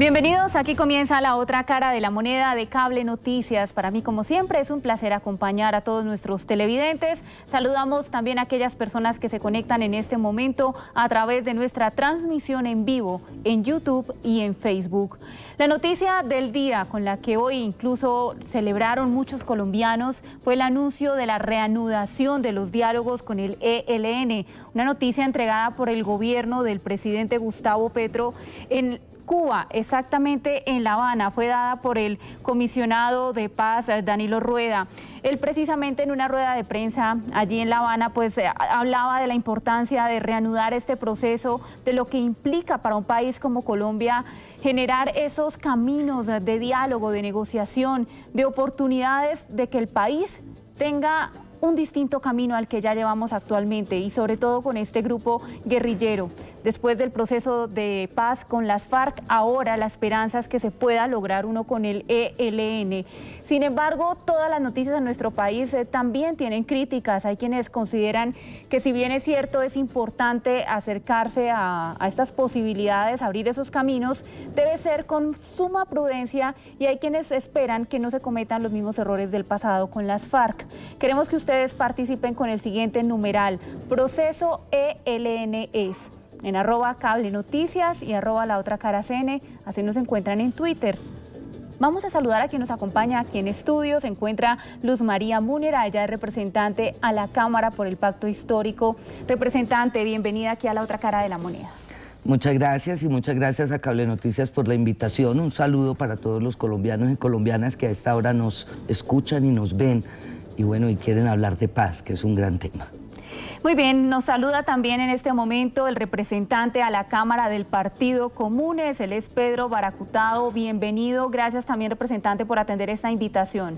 Bienvenidos, aquí comienza La Otra Cara de la Moneda de Cable Noticias. Para mí, como siempre, es un placer acompañar a todos nuestros televidentes. Saludamos también a aquellas personas que se conectan en este momento a través de nuestra transmisión en vivo en YouTube y en Facebook. La noticia del día con la que hoy incluso celebraron muchos colombianos fue el anuncio de la reanudación de los diálogos con el ELN, una noticia entregada por el gobierno del presidente Gustavo Petro en Cuba, exactamente en La Habana. Fue dada por el comisionado de paz, Danilo Rueda. Él precisamente en una rueda de prensa allí en La Habana pues hablaba de la importancia de reanudar este proceso, de lo que implica para un país como Colombia generar esos caminos de diálogo, de negociación, de oportunidades de que el país tenga un distinto camino al que ya llevamos actualmente y sobre todo con este grupo guerrillero. Después del proceso de paz con las FARC, ahora la esperanza es que se pueda lograr uno con el ELN. Sin embargo, todas las noticias en nuestro país también tienen críticas. Hay quienes consideran que si bien es cierto, es importante acercarse a estas posibilidades, abrir esos caminos, debe ser con suma prudencia y hay quienes esperan que no se cometan los mismos errores del pasado con las FARC. Queremos que ustedes participen con el siguiente numeral: Proceso ELN-ES. En @Cable Noticias y @LaOtraCaraCN, así nos encuentran en Twitter. Vamos a saludar a quien nos acompaña aquí en estudio. Se encuentra Luz María Múnera, ella es representante a la Cámara por el Pacto Histórico. Representante, bienvenida aquí a La Otra Cara de la Moneda. Muchas gracias y muchas gracias a Cable Noticias por la invitación. Un saludo para todos los colombianos y colombianas que a esta hora nos escuchan y nos ven y bueno, y quieren hablar de paz, que es un gran tema. Muy bien, nos saluda también en este momento el representante a la Cámara del Partido Comunes, él es Pedro Baracutado. Bienvenido, gracias también, representante, por atender esta invitación.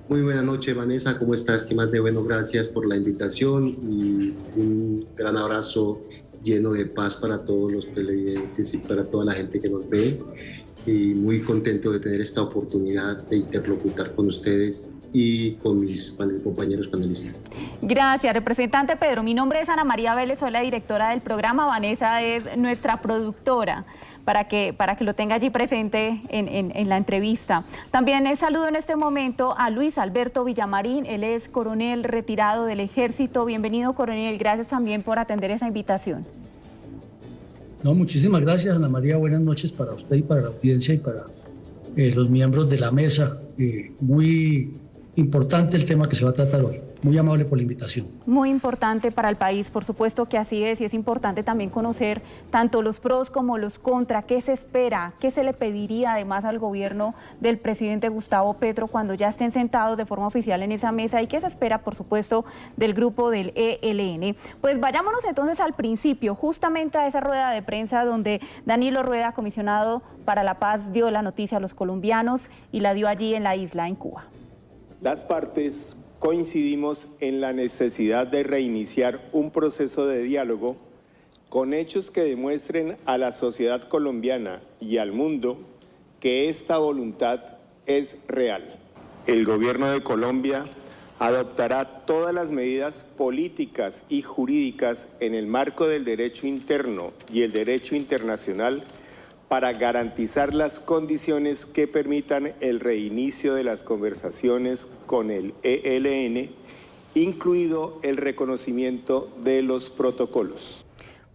Muy buena noche, Vanessa, ¿cómo estás? ¿Qué más de bueno? Gracias por la invitación y un gran abrazo lleno de paz para todos los televidentes y para toda la gente que nos ve. Y muy contento de tener esta oportunidad de interlocutar con ustedes y con mis compañeros panelistas. Gracias, representante Pedro. Mi nombre es Ana María Vélez, soy la directora del programa. Vanessa es nuestra productora, para que lo tenga allí presente en la entrevista. También saludo en este momento a Luis Alberto Villamarín, él es coronel retirado del Ejército. Bienvenido, coronel, gracias también por atender esa invitación. No, muchísimas gracias, Ana María. Buenas noches para usted y para la audiencia y para los miembros de la mesa. Muy importante el tema que se va a tratar hoy. Muy amable por la invitación. Muy importante para el país, por supuesto que así es, y es importante también conocer tanto los pros como los contras. ¿Qué se espera? ¿Qué se le pediría además al gobierno del presidente Gustavo Petro cuando ya estén sentados de forma oficial en esa mesa? ¿Y qué se espera, por supuesto, del grupo del ELN? Pues vayámonos entonces al principio, justamente a esa rueda de prensa donde Danilo Rueda, comisionado para la paz, dio la noticia a los colombianos y la dio allí en la isla, en Cuba. Las partes coincidimos en la necesidad de reiniciar un proceso de diálogo con hechos que demuestren a la sociedad colombiana y al mundo que esta voluntad es real. El gobierno de Colombia adoptará todas las medidas políticas y jurídicas en el marco del derecho interno y el derecho internacional para garantizar las condiciones que permitan el reinicio de las conversaciones con el ELN, incluido el reconocimiento de los protocolos.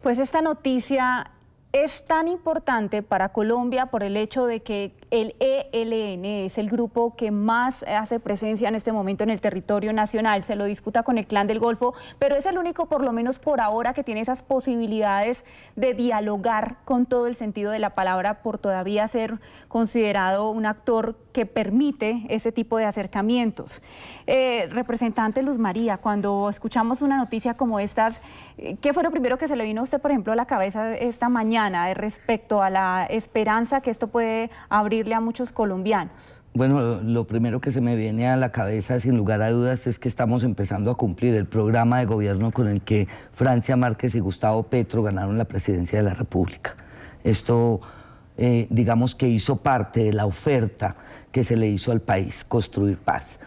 Pues esta noticia es tan importante para Colombia por el hecho de que el ELN es el grupo que más hace presencia en este momento en el territorio nacional. Se lo disputa con el Clan del Golfo, pero es el único, por lo menos por ahora, que tiene esas posibilidades de dialogar con todo el sentido de la palabra, por todavía ser considerado un actor que permite ese tipo de acercamientos. Representante Luz María, cuando escuchamos una noticia como estas, ¿qué fue lo primero que se le vino a usted, por ejemplo, a la cabeza esta mañana respecto a la esperanza que esto puede abrirle a muchos colombianos? Bueno, lo primero que se me viene a la cabeza, sin lugar a dudas, es que estamos empezando a cumplir el programa de gobierno con el que Francia Márquez y Gustavo Petro ganaron la presidencia de la República. Esto, digamos que hizo parte de la oferta que se le hizo al país, construir paz.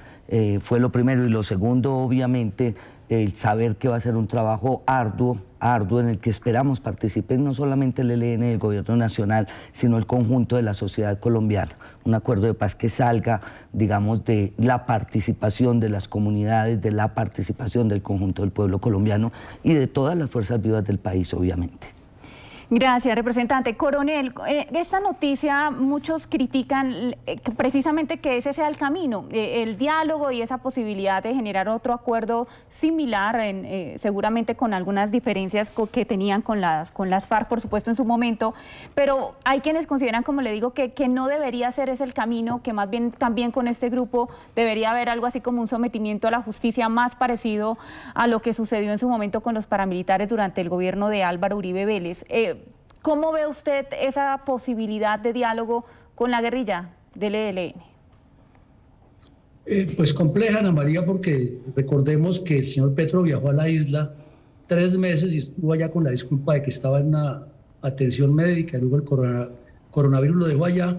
Fue lo primero, y lo segundo, obviamente, el saber que va a ser un trabajo arduo, arduo en el que esperamos participen no solamente el ELN y el gobierno nacional, sino el conjunto de la sociedad colombiana. Un acuerdo de paz que salga, digamos, de la participación de las comunidades, de la participación del conjunto del pueblo colombiano y de todas las fuerzas vivas del país, obviamente. Gracias, representante. Coronel, esta noticia muchos critican precisamente que ese sea el camino, el diálogo y esa posibilidad de generar otro acuerdo similar, seguramente con algunas diferencias que tenían con las FARC, por supuesto, en su momento, pero hay quienes consideran, como le digo, que no debería ser ese el camino, que más bien también con este grupo debería haber algo así como un sometimiento a la justicia más parecido a lo que sucedió en su momento con los paramilitares durante el gobierno de Álvaro Uribe Vélez. ¿Cómo ve usted esa posibilidad de diálogo con la guerrilla del ELN? Pues compleja, Ana María, porque recordemos que el señor Petro viajó a la isla 3 meses y estuvo allá con la disculpa de que estaba en una atención médica, luego el coronavirus lo dejó allá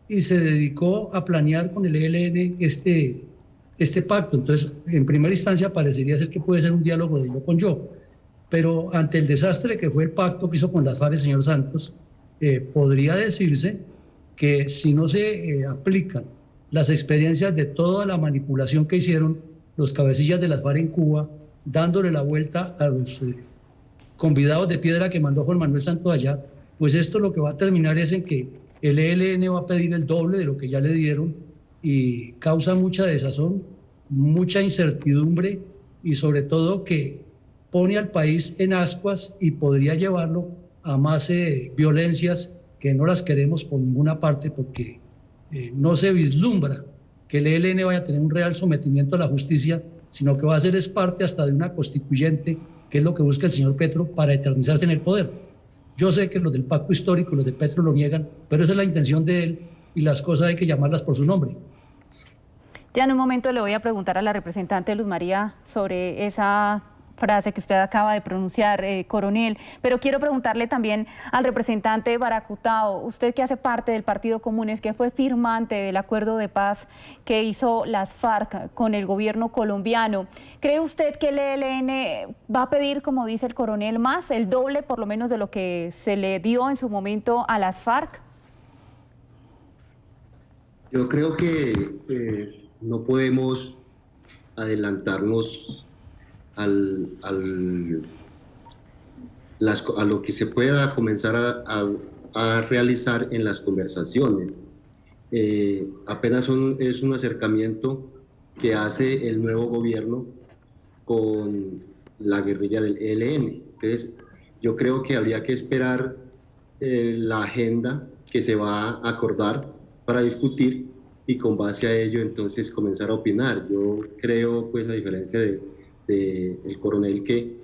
y se dedicó a planear con el ELN este pacto. Entonces, en primera instancia parecería ser que puede ser un diálogo de yo con yo. Pero ante el desastre que fue el pacto que hizo con las FARC el señor Santos, podría decirse que si no se aplican las experiencias de toda la manipulación que hicieron los cabecillas de las FARC en Cuba, dándole la vuelta a los convidados de piedra que mandó Juan Manuel Santos allá, pues esto lo que va a terminar es en que el ELN va a pedir el doble de lo que ya le dieron y causa mucha desazón, mucha incertidumbre y sobre todo que pone al país en ascuas y podría llevarlo a más violencias que no las queremos por ninguna parte porque no se vislumbra que el ELN vaya a tener un real sometimiento a la justicia, sino que va a ser parte hasta de una constituyente, que es lo que busca el señor Petro para eternizarse en el poder. Yo sé que los del pacto histórico, los de Petro lo niegan, pero esa es la intención de él y las cosas hay que llamarlas por su nombre. Ya en un momento le voy a preguntar a la representante Luz María sobre esa frase que usted acaba de pronunciar, coronel, pero quiero preguntarle también al representante Baracutao, usted que hace parte del Partido Comunes, que fue firmante del acuerdo de paz que hizo las FARC con el gobierno colombiano, ¿cree usted que el ELN va a pedir, como dice el coronel, más, el doble por lo menos de lo que se le dio en su momento a las FARC? Yo creo que no podemos adelantarnos a lo que se pueda comenzar a realizar en las conversaciones. Apenas es un acercamiento que hace el nuevo gobierno con la guerrilla del ELN. Entonces, yo creo que habría que esperar la agenda que se va a acordar para discutir y con base a ello entonces comenzar a opinar. Yo creo, pues, a diferencia del coronel, que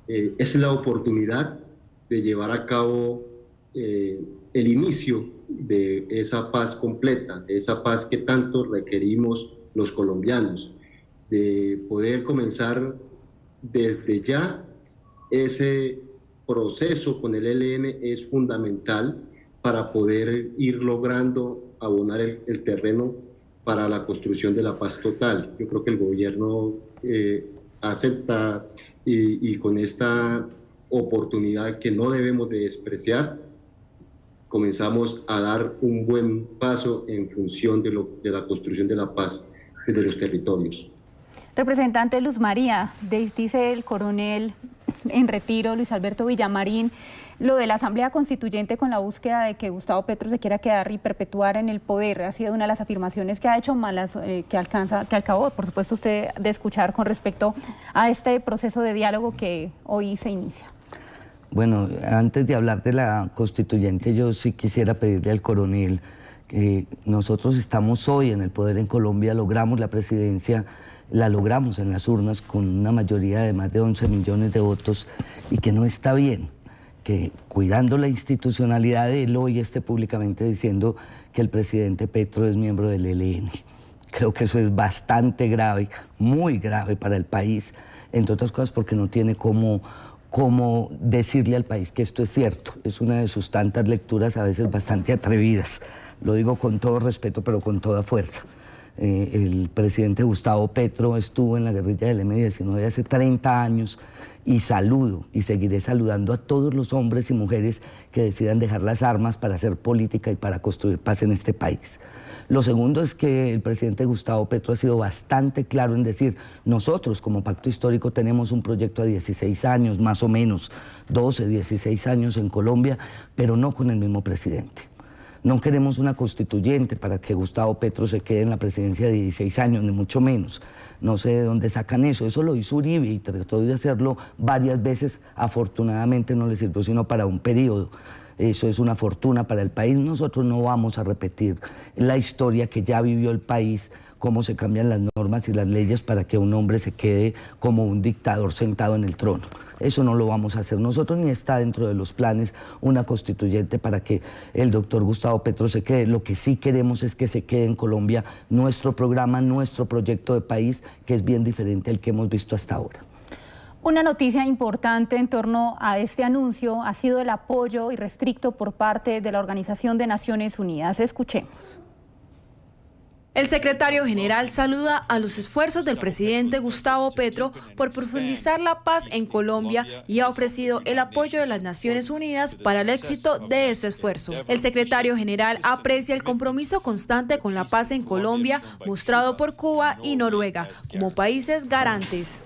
es la oportunidad de llevar a cabo el inicio de esa paz completa, de esa paz que tanto requerimos los colombianos, de poder comenzar desde ya. Ese proceso con el ELN es fundamental para poder ir logrando abonar el terreno para la construcción de la paz total. Yo creo que el gobierno acepta y con esta oportunidad que no debemos de despreciar, comenzamos a dar un buen paso en función de la construcción de la paz de los territorios. Representante Luz María, dice el coronel en retiro, Luis Alberto Villamarín, lo de la Asamblea Constituyente con la búsqueda de que Gustavo Petro se quiera quedar y perpetuar en el poder, ha sido una de las afirmaciones que ha hecho malas, que acabó, por supuesto, usted de escuchar con respecto a este proceso de diálogo que hoy se inicia. Bueno, antes de hablar de la Constituyente, yo sí quisiera pedirle al coronel que nosotros estamos hoy en el poder en Colombia, logramos la presidencia, la logramos en las urnas con una mayoría de más de 11 millones de votos y que no está bien que, cuidando la institucionalidad de él, hoy esté públicamente diciendo que el presidente Petro es miembro del ELN. Creo que eso es bastante grave, muy grave para el país, entre otras cosas porque no tiene cómo decirle al país que esto es cierto. Es una de sus tantas lecturas a veces bastante atrevidas. Lo digo con todo respeto, pero con toda fuerza. El presidente Gustavo Petro estuvo en la guerrilla del M-19 hace 30 años Y saludo y seguiré saludando a todos los hombres y mujeres que decidan dejar las armas para hacer política y para construir paz en este país. Lo segundo es que el presidente Gustavo Petro ha sido bastante claro en decir, nosotros como pacto histórico tenemos un proyecto a 16 años, más o menos, 12, 16 años en Colombia, pero no con el mismo presidente. No queremos una constituyente para que Gustavo Petro se quede en la presidencia de 16 años, ni mucho menos. No sé de dónde sacan eso. Eso lo hizo Uribe y trató de hacerlo varias veces. Afortunadamente no le sirvió sino para un periodo. Eso es una fortuna para el país. Nosotros no vamos a repetir la historia que ya vivió el país, cómo se cambian las normas y las leyes para que un hombre se quede como un dictador sentado en el trono. Eso no lo vamos a hacer nosotros, ni está dentro de los planes una constituyente para que el doctor Gustavo Petro se quede. Lo que sí queremos es que se quede en Colombia nuestro programa, nuestro proyecto de país, que es bien diferente al que hemos visto hasta ahora. Una noticia importante en torno a este anuncio ha sido el apoyo irrestricto por parte de la Organización de Naciones Unidas. Escuchemos. El secretario general saluda a los esfuerzos del presidente Gustavo Petro por profundizar la paz en Colombia y ha ofrecido el apoyo de las Naciones Unidas para el éxito de ese esfuerzo. El secretario general aprecia el compromiso constante con la paz en Colombia mostrado por Cuba y Noruega como países garantes.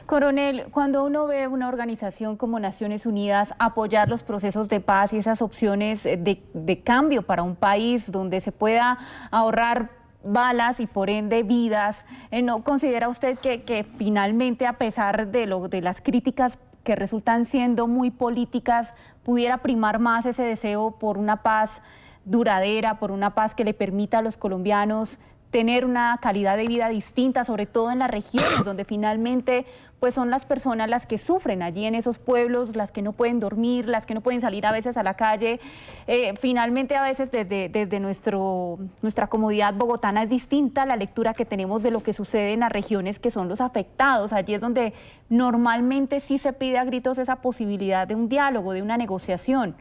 Coronel, cuando uno ve una organización como Naciones Unidas apoyar los procesos de paz y esas opciones de cambio para un país donde se pueda ahorrar balas y por ende vidas, ¿no considera usted que finalmente, a pesar de las críticas que resultan siendo muy políticas, pudiera primar más ese deseo por una paz duradera, por una paz que le permita a los colombianos tener una calidad de vida distinta, sobre todo en las regiones donde finalmente pues son las personas las que sufren allí en esos pueblos, las que no pueden dormir, las que no pueden salir a veces a la calle? Finalmente a veces desde nuestra comodidad bogotana es distinta la lectura que tenemos de lo que sucede en las regiones que son los afectados. Allí es donde normalmente sí se pide a gritos esa posibilidad de un diálogo, de una negociación.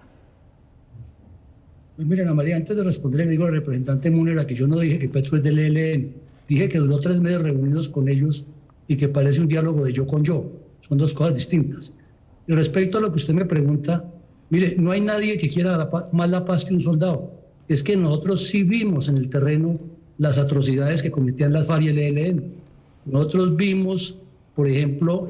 Pues miren, Ana María, antes de responder, le digo al representante Múnera que yo no dije que Petro es del ELN, dije que duró 3 meses reunidos con ellos y que parece un diálogo de yo con yo. Son dos cosas distintas. Y respecto a lo que usted me pregunta, mire, no hay nadie que quiera más la paz que un soldado. Es que nosotros sí vimos en el terreno las atrocidades que cometían las FARC y el ELN. Nosotros vimos, por ejemplo,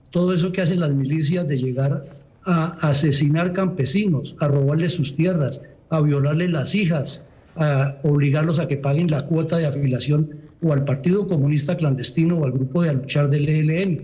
todo eso que hacen las milicias de llegar a asesinar campesinos, a robarles sus tierras, a violarles las hijas, a obligarlos a que paguen la cuota de afiliación o al Partido Comunista Clandestino o al grupo de luchar del ELN.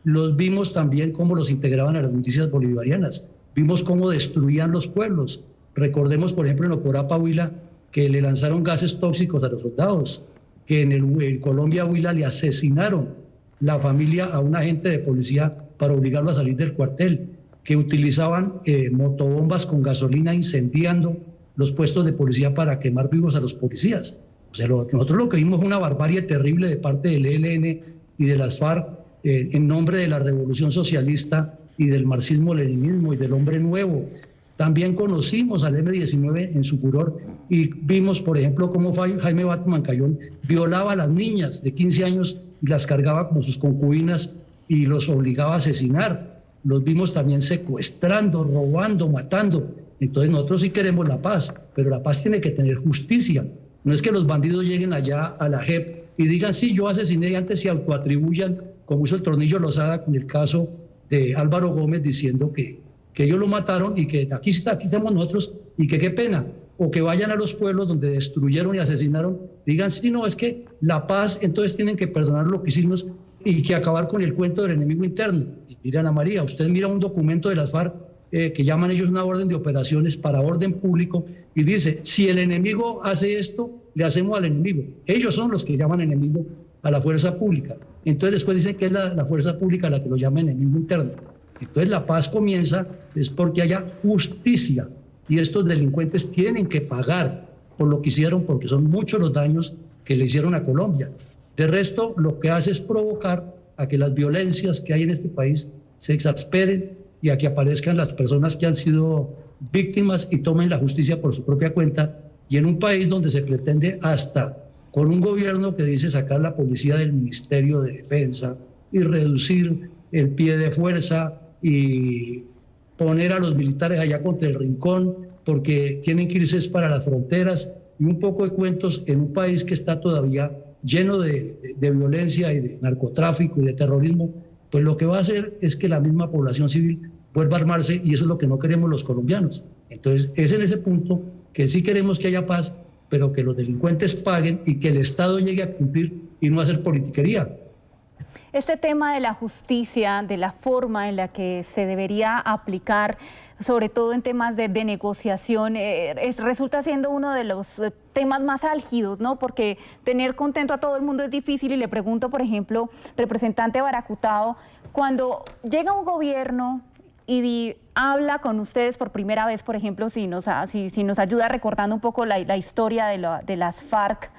Los vimos también cómo los integraban a las milicias bolivarianas. Vimos cómo destruían los pueblos. Recordemos, por ejemplo, en Oporapa, Huila, que le lanzaron gases tóxicos a los soldados, que en Colombia, Huila, le asesinaron la familia a un agente de policía para obligarlo a salir del cuartel, que utilizaban motobombas con gasolina incendiando los puestos de policía para quemar vivos a los policías. O sea, nosotros lo que vimos fue una barbarie terrible de parte del ELN y de las FARC en nombre de la revolución socialista y del marxismo-leninismo y del hombre nuevo. También conocimos al M-19 en su furor y vimos, por ejemplo, cómo Jaime Batman Cayón violaba a las niñas de 15 años y las cargaba como sus concubinas y los obligaba a asesinar. Los vimos también secuestrando, robando, matando. Entonces nosotros sí queremos la paz, pero la paz tiene que tener justicia. No es que los bandidos lleguen allá a la JEP y digan, sí, yo asesiné y antes se autoatribuyan, como hizo el Tornillo Lozada con el caso de Álvaro Gómez, diciendo que ellos lo mataron y que aquí estamos nosotros y que qué pena. O que vayan a los pueblos donde destruyeron y asesinaron, digan, sí, no, es que la paz, entonces tienen que perdonar lo que hicimos y que acabar con el cuento del enemigo interno. Y mira, Ana María, usted mira un documento de las FARC que llaman ellos una orden de operaciones para orden público y dice, si el enemigo hace esto, le hacemos al enemigo. Ellos son los que llaman enemigo a la fuerza pública. Entonces después dicen que es la fuerza pública la que lo llama enemigo interno. Entonces la paz comienza es porque haya justicia y estos delincuentes tienen que pagar por lo que hicieron, porque son muchos los daños que le hicieron a Colombia. De resto, lo que hace es provocar a que las violencias que hay en este país se exasperen y a que aparezcan las personas que han sido víctimas y tomen la justicia por su propia cuenta. Y en un país donde se pretende hasta con un gobierno que dice sacar la policía del Ministerio de Defensa y reducir el pie de fuerza y poner a los militares allá contra el rincón porque tienen que irse para las fronteras, y un poco de cuentos en un país que está todavía lleno de violencia y de narcotráfico y de terrorismo. Pues lo que va a hacer es que la misma población civil vuelva a armarse, y eso es lo que no queremos los colombianos. Entonces es en ese punto que sí queremos que haya paz, pero que los delincuentes paguen y que el Estado llegue a cumplir y no a hacer politiquería. Este tema de la justicia, de la forma en la que se debería aplicar, sobre todo en temas de negociación, resulta siendo uno de los temas más álgidos, ¿no? Porque tener contento a todo el mundo es difícil, y le pregunto, por ejemplo, representante Baracutao, cuando llega un gobierno y habla con ustedes por primera vez, por ejemplo, si nos ayuda recordando un poco la historia de las FARC,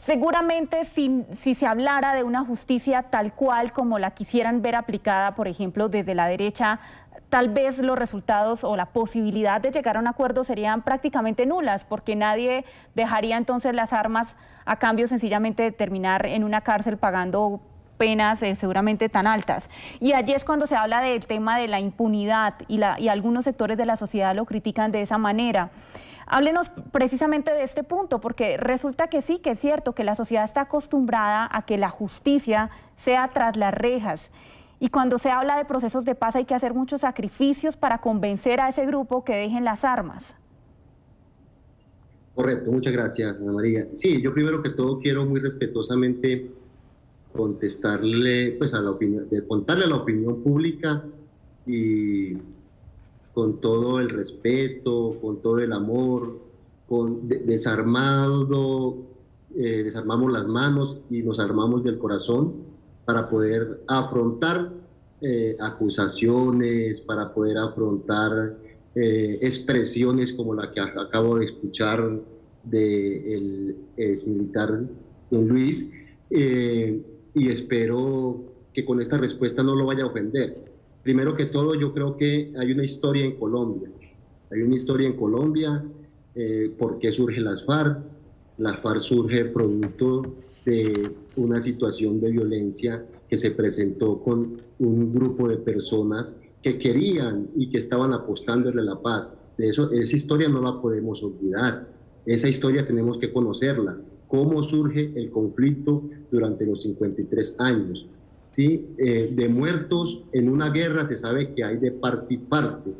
seguramente si se hablara de una justicia tal cual como la quisieran ver aplicada, por ejemplo, desde la derecha, tal vez los resultados o la posibilidad de llegar a un acuerdo serían prácticamente nulas, porque nadie dejaría entonces las armas a cambio sencillamente de terminar en una cárcel pagando penas seguramente tan altas. Y allí es cuando se habla del tema de la impunidad, y algunos sectores de la sociedad lo critican de esa manera. Háblenos precisamente de este punto, porque resulta que sí, que es cierto que la sociedad está acostumbrada a que la justicia sea tras las rejas, y cuando se habla de procesos de paz hay que hacer muchos sacrificios para convencer a ese grupo que dejen las armas. Correcto, muchas gracias, Ana María. Sí, yo primero que todo quiero muy respetuosamente contestarle, pues a la opinión, contarle a la opinión pública, y con todo el respeto, con todo el amor, desarmamos las manos y nos armamos del corazón para poder afrontar acusaciones, para poder afrontar expresiones como la que acabo de escuchar del exmilitar don Luis, y espero que con esta respuesta no lo vaya a ofender. Primero que todo, yo creo que hay una historia en Colombia. Hay una historia en Colombia. ¿Por qué surge las FARC? Las FARC surge producto de una situación de violencia que se presentó con un grupo de personas que querían y que estaban apostándole a la paz. Esa historia no la podemos olvidar. Esa historia tenemos que conocerla. Cómo surge el conflicto durante los 53 años. ¿Sí? De muertos en una guerra se sabe que hay de parte y parte,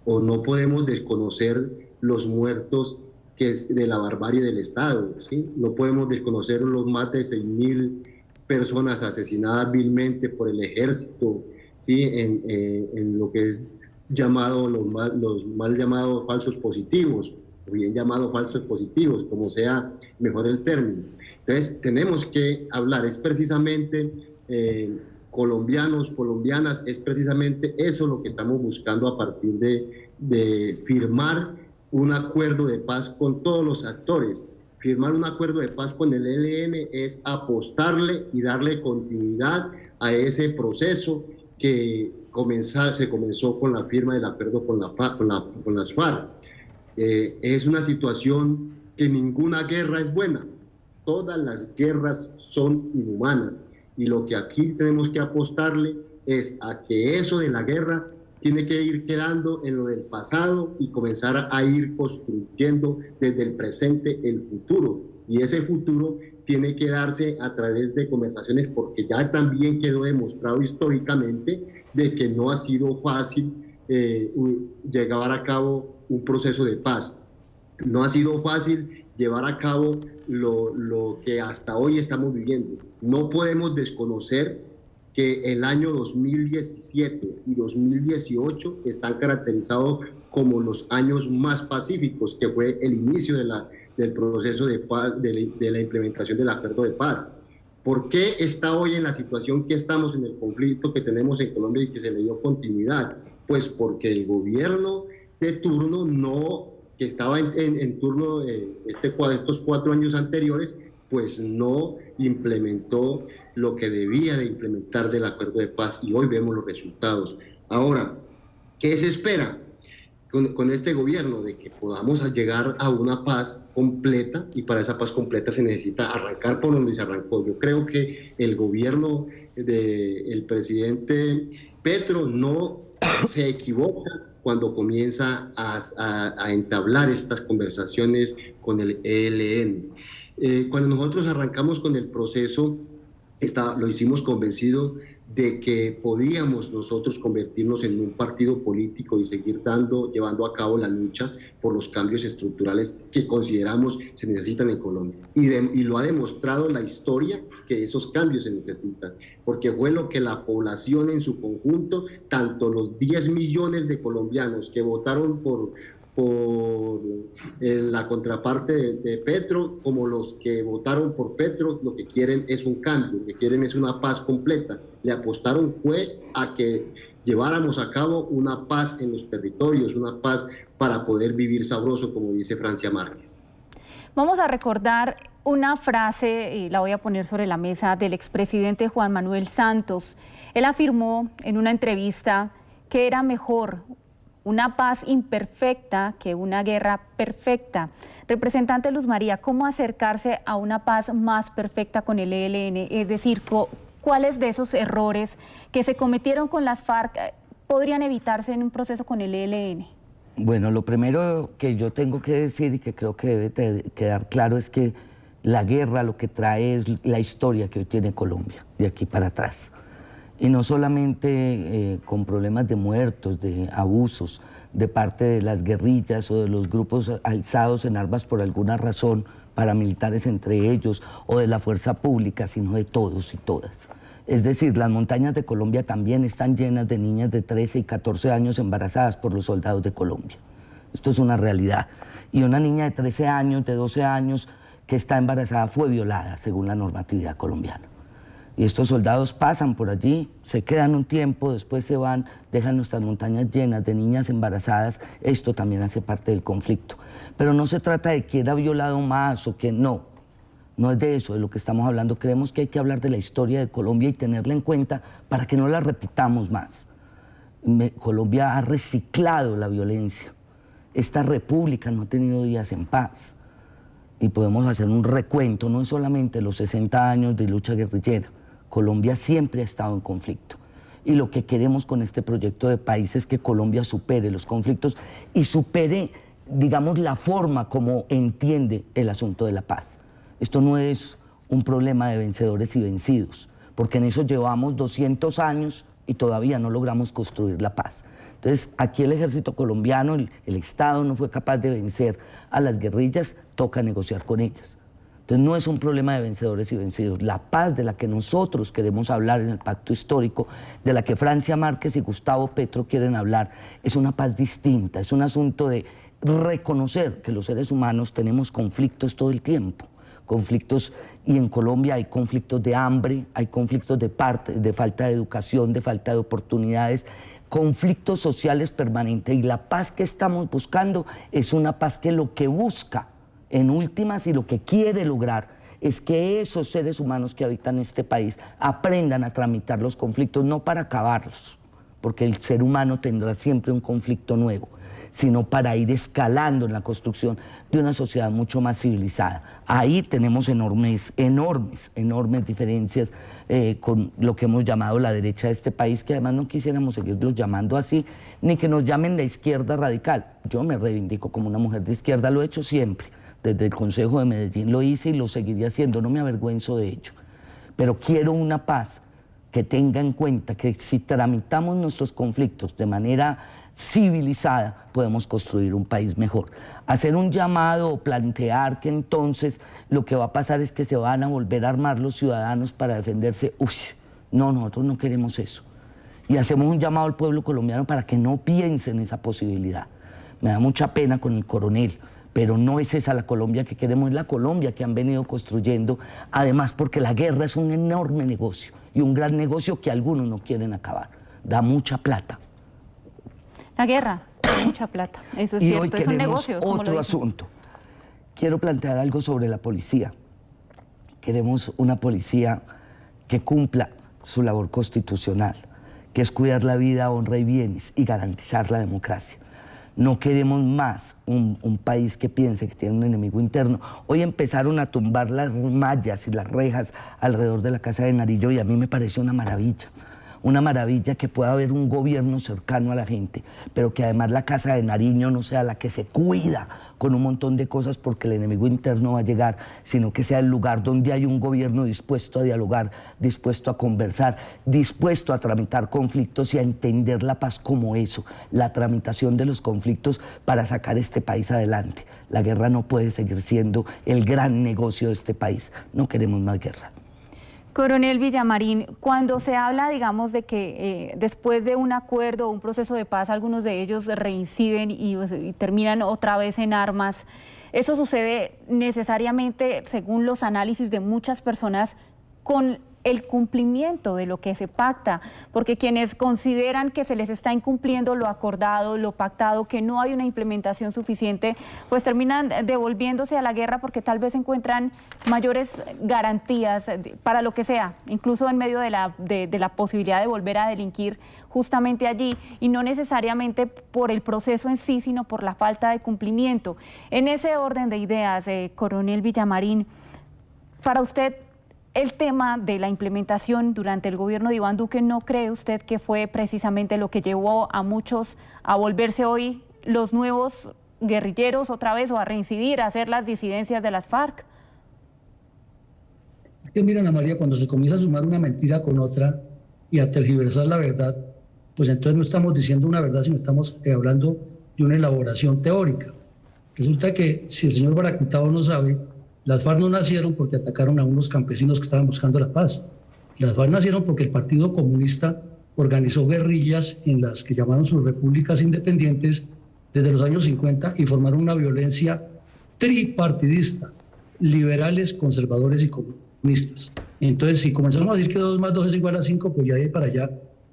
o no podemos desconocer los muertos que es de la barbarie del Estado, ¿sí? No podemos desconocer los más de 6.000 personas asesinadas vilmente por el ejército, ¿sí? En lo que es llamado los mal llamados falsos positivos, o bien llamados falsos positivos, como sea mejor el término. Entonces tenemos que hablar, es precisamente colombianos, colombianas, es precisamente eso lo que estamos buscando a partir de firmar un acuerdo de paz con todos los actores. Firmar un acuerdo de paz con el ELN es apostarle y darle continuidad a ese proceso que se comenzó con la firma del acuerdo con las FARC. Es una situación que ninguna guerra es buena, todas las guerras son inhumanas, y lo que aquí tenemos que apostarle es a que eso de la guerra tiene que ir quedando en lo del pasado y comenzar a ir construyendo desde el presente el futuro, y ese futuro tiene que darse a través de conversaciones, porque ya también quedó demostrado históricamente de que no ha sido fácil llevar a cabo un proceso de paz. No ha sido fácil llevar a cabo lo que hasta hoy estamos viviendo. No podemos desconocer que el año 2017 y 2018 están caracterizados como los años más pacíficos, que fue el inicio del proceso de paz, de la implementación del acuerdo de paz. ¿Por qué está hoy en la situación que estamos, en el conflicto que tenemos en Colombia y que se le dio continuidad? Pues porque el gobierno de turno que estaba en turno estos 4 años anteriores, pues no implementó lo que debía de implementar del acuerdo de paz, y hoy vemos los resultados. Ahora, ¿qué se espera? con este gobierno, de que podamos llegar a una paz completa, y para esa paz completa se necesita arrancar por donde se arrancó. Yo creo que el gobierno del presidente Petro no se equivoca cuando comienza a entablar estas conversaciones con el ELN. Cuando nosotros arrancamos con el proceso, lo hicimos convencido de que podíamos nosotros convertirnos en un partido político y seguir llevando a cabo la lucha por los cambios estructurales que consideramos se necesitan en Colombia. Y lo ha demostrado la historia, que esos cambios se necesitan, porque fue lo que la población en su conjunto, tanto los 10 millones de colombianos que votaron por la contraparte de Petro, como los que votaron por Petro, lo que quieren es un cambio, lo que quieren es una paz completa. Le apostaron fue a que lleváramos a cabo una paz en los territorios, una paz para poder vivir sabroso, como dice Francia Márquez. Vamos a recordar una frase, y la voy a poner sobre la mesa, del expresidente Juan Manuel Santos. Él afirmó en una entrevista que era mejor una paz imperfecta que una guerra perfecta. Representante Luz María, ¿cómo acercarse a una paz más perfecta con el ELN? Es decir, ¿cuáles de esos errores que se cometieron con las FARC podrían evitarse en un proceso con el ELN? Bueno, lo primero que yo tengo que decir y que creo que debe quedar claro es que la guerra lo que trae es la historia que hoy tiene Colombia, de aquí para atrás. Y no solamente con problemas de muertos, de abusos de parte de las guerrillas o de los grupos alzados en armas por alguna razón, paramilitares entre ellos, o de la fuerza pública, sino de todos y todas. Es decir, las montañas de Colombia también están llenas de niñas de 13 y 14 años embarazadas por los soldados de Colombia. Esto es una realidad. Y una niña de 13 años, de 12 años, que está embarazada fue violada, según la normatividad colombiana. Y estos soldados pasan por allí, se quedan un tiempo, después se van, dejan nuestras montañas llenas de niñas embarazadas. Esto también hace parte del conflicto. Pero no se trata de quién ha violado más o quién no. No es de eso de lo que estamos hablando. Creemos que hay que hablar de la historia de Colombia y tenerla en cuenta para que no la repitamos más. Colombia ha reciclado la violencia. Esta república no ha tenido días en paz. Y podemos hacer un recuento, no es solamente los 60 años de lucha guerrillera. Colombia siempre ha estado en conflicto. Y lo que queremos con este proyecto de país es que Colombia supere los conflictos y supere, digamos, la forma como entiende el asunto de la paz. Esto no es un problema de vencedores y vencidos, porque en eso llevamos 200 años y todavía no logramos construir la paz. Entonces, aquí el ejército colombiano, el Estado no fue capaz de vencer a las guerrillas, toca negociar con ellas. Entonces, no es un problema de vencedores y vencidos. La paz de la que nosotros queremos hablar en el pacto histórico, de la que Francia Márquez y Gustavo Petro quieren hablar, es una paz distinta, es un asunto de reconocer que los seres humanos tenemos conflictos todo el tiempo. Conflictos, y en Colombia hay conflictos de hambre, hay conflictos de falta de educación, de falta de oportunidades, conflictos sociales permanentes, y la paz que estamos buscando es una paz que lo que busca en últimas y lo que quiere lograr es que esos seres humanos que habitan este país aprendan a tramitar los conflictos, no para acabarlos, porque el ser humano tendrá siempre un conflicto nuevo, sino para ir escalando en la construcción de una sociedad mucho más civilizada. Ahí tenemos enormes diferencias con lo que hemos llamado la derecha de este país, que además no quisiéramos seguirlos llamando así, ni que nos llamen la izquierda radical. Yo me reivindico como una mujer de izquierda, lo he hecho siempre. Desde el Consejo de Medellín lo hice y lo seguiré haciendo, no me avergüenzo de ello. Pero quiero una paz que tenga en cuenta que si tramitamos nuestros conflictos de manera civilizada, podemos construir un país mejor. Hacer un llamado o plantear que entonces lo que va a pasar es que se van a volver a armar los ciudadanos para defenderse. No, nosotros no queremos eso. Y hacemos un llamado al pueblo colombiano para que no piense en esa posibilidad. Me da mucha pena con el coronel, pero no es esa la Colombia que queremos, es la Colombia que han venido construyendo, además porque la guerra es un enorme negocio y un gran negocio que algunos no quieren acabar. Da mucha plata. La guerra da mucha plata, eso es cierto, es un negocio. Otro asunto. Quiero plantear algo sobre la policía. Queremos una policía que cumpla su labor constitucional, que es cuidar la vida, honra y bienes y garantizar la democracia. No queremos más un país que piense que tiene un enemigo interno. Hoy empezaron a tumbar las mallas y las rejas alrededor de la Casa de Nariño y a mí me parece una maravilla que pueda haber un gobierno cercano a la gente, pero que además la Casa de Nariño no sea la que se cuida con un montón de cosas porque el enemigo interno va a llegar, sino que sea el lugar donde hay un gobierno dispuesto a dialogar, dispuesto a conversar, dispuesto a tramitar conflictos y a entender la paz como eso, la tramitación de los conflictos para sacar este país adelante. La guerra no puede seguir siendo el gran negocio de este país. No queremos más guerra. Coronel Villamarín, cuando se habla, digamos, de que después de un acuerdo o un proceso de paz, algunos de ellos reinciden y terminan otra vez en armas, ¿eso sucede necesariamente, según los análisis de muchas personas, con el cumplimiento de lo que se pacta? Porque quienes consideran que se les está incumpliendo lo acordado, lo pactado, que no hay una implementación suficiente, pues terminan devolviéndose a la guerra porque tal vez encuentran mayores garantías para lo que sea, incluso en medio de la posibilidad de volver a delinquir justamente allí, y no necesariamente por el proceso en sí, sino por la falta de cumplimiento. En ese orden de ideas, Coronel Villamarín, para usted, el tema de la implementación durante el gobierno de Iván Duque, ¿no cree usted que fue precisamente lo que llevó a muchos a volverse hoy los nuevos guerrilleros otra vez o a reincidir, a hacer las disidencias de las FARC? Que mira, Ana María, cuando se comienza a sumar una mentira con otra y a tergiversar la verdad, pues entonces no estamos diciendo una verdad, sino estamos hablando de una elaboración teórica. Resulta que si el señor Baracutao no sabe, las FARC no nacieron porque atacaron a unos campesinos que estaban buscando la paz. Las FARC nacieron porque el Partido Comunista organizó guerrillas en las que llamaron sus repúblicas independientes desde los años 50 y formaron una violencia tripartidista, liberales, conservadores y comunistas. Entonces, si comenzamos a decir que 2 más 2 es igual a 5, pues ya de ahí para allá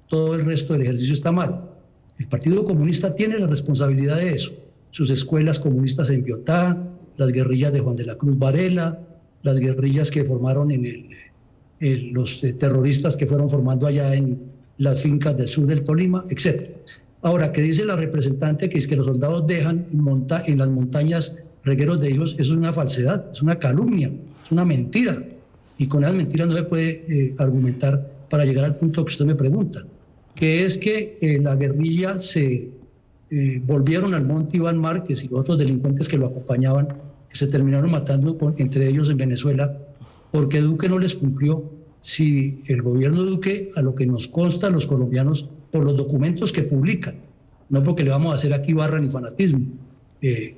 todo el resto del ejercicio está mal. El Partido Comunista tiene la responsabilidad de eso. Sus escuelas comunistas en Biotá, las guerrillas de Juan de la Cruz Varela, las guerrillas que formaron los terroristas que fueron formando allá en las fincas del sur del Tolima, etc. Ahora, que dice la representante que es que los soldados dejan en las montañas regueros de hijos, eso es una falsedad, es una calumnia, es una mentira. Y con esas mentiras no se puede argumentar para llegar al punto que usted me pregunta, que es que la guerrilla se volvieron al monte Iván Márquez y los otros delincuentes que lo acompañaban, que se terminaron matando entre ellos en Venezuela, porque Duque no les cumplió. Si el gobierno de Duque, a lo que nos consta a los colombianos por los documentos que publican, no porque le vamos a hacer aquí barra ni fanatismo,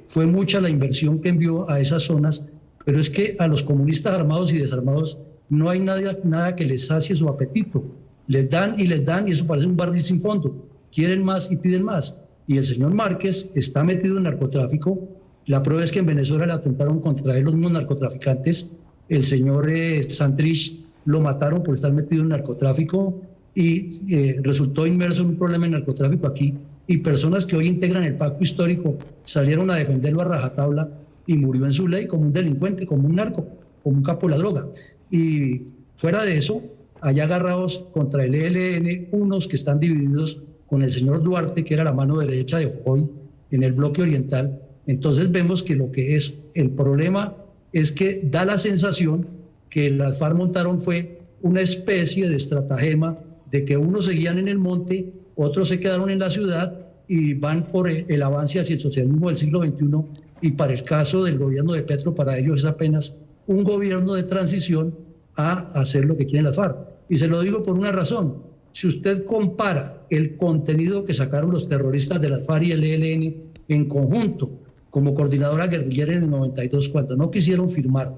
fue mucha la inversión que envió a esas zonas, pero es que a los comunistas armados y desarmados no hay nada que les sacie su apetito. Les dan y eso parece un barril sin fondo. Quieren más y piden más. Y el señor Márquez está metido en narcotráfico. La prueba es que en Venezuela le atentaron contra él los mismos narcotraficantes. El señor Santrich lo mataron por estar metido en narcotráfico y resultó inmerso en un problema de narcotráfico aquí. Y personas que hoy integran el pacto histórico salieron a defenderlo a rajatabla y murió en su ley como un delincuente, como un narco, como un capo de la droga. Y fuera de eso, allá agarrados contra el ELN, unos que están divididos con el señor Duarte, que era la mano derecha de Foy en el bloque oriental. Entonces vemos que lo que es el problema es que da la sensación que las FARC montaron fue una especie de estratagema de que unos seguían en el monte, otros se quedaron en la ciudad y van por el avance hacia el socialismo del siglo XXI, y para el caso del gobierno de Petro, para ellos es apenas un gobierno de transición a hacer lo que quieren las FARC. Y se lo digo por una razón. Si usted compara el contenido que sacaron los terroristas de las FARC y el ELN en conjunto como coordinadora guerrillera en el 92, cuando no quisieron firmar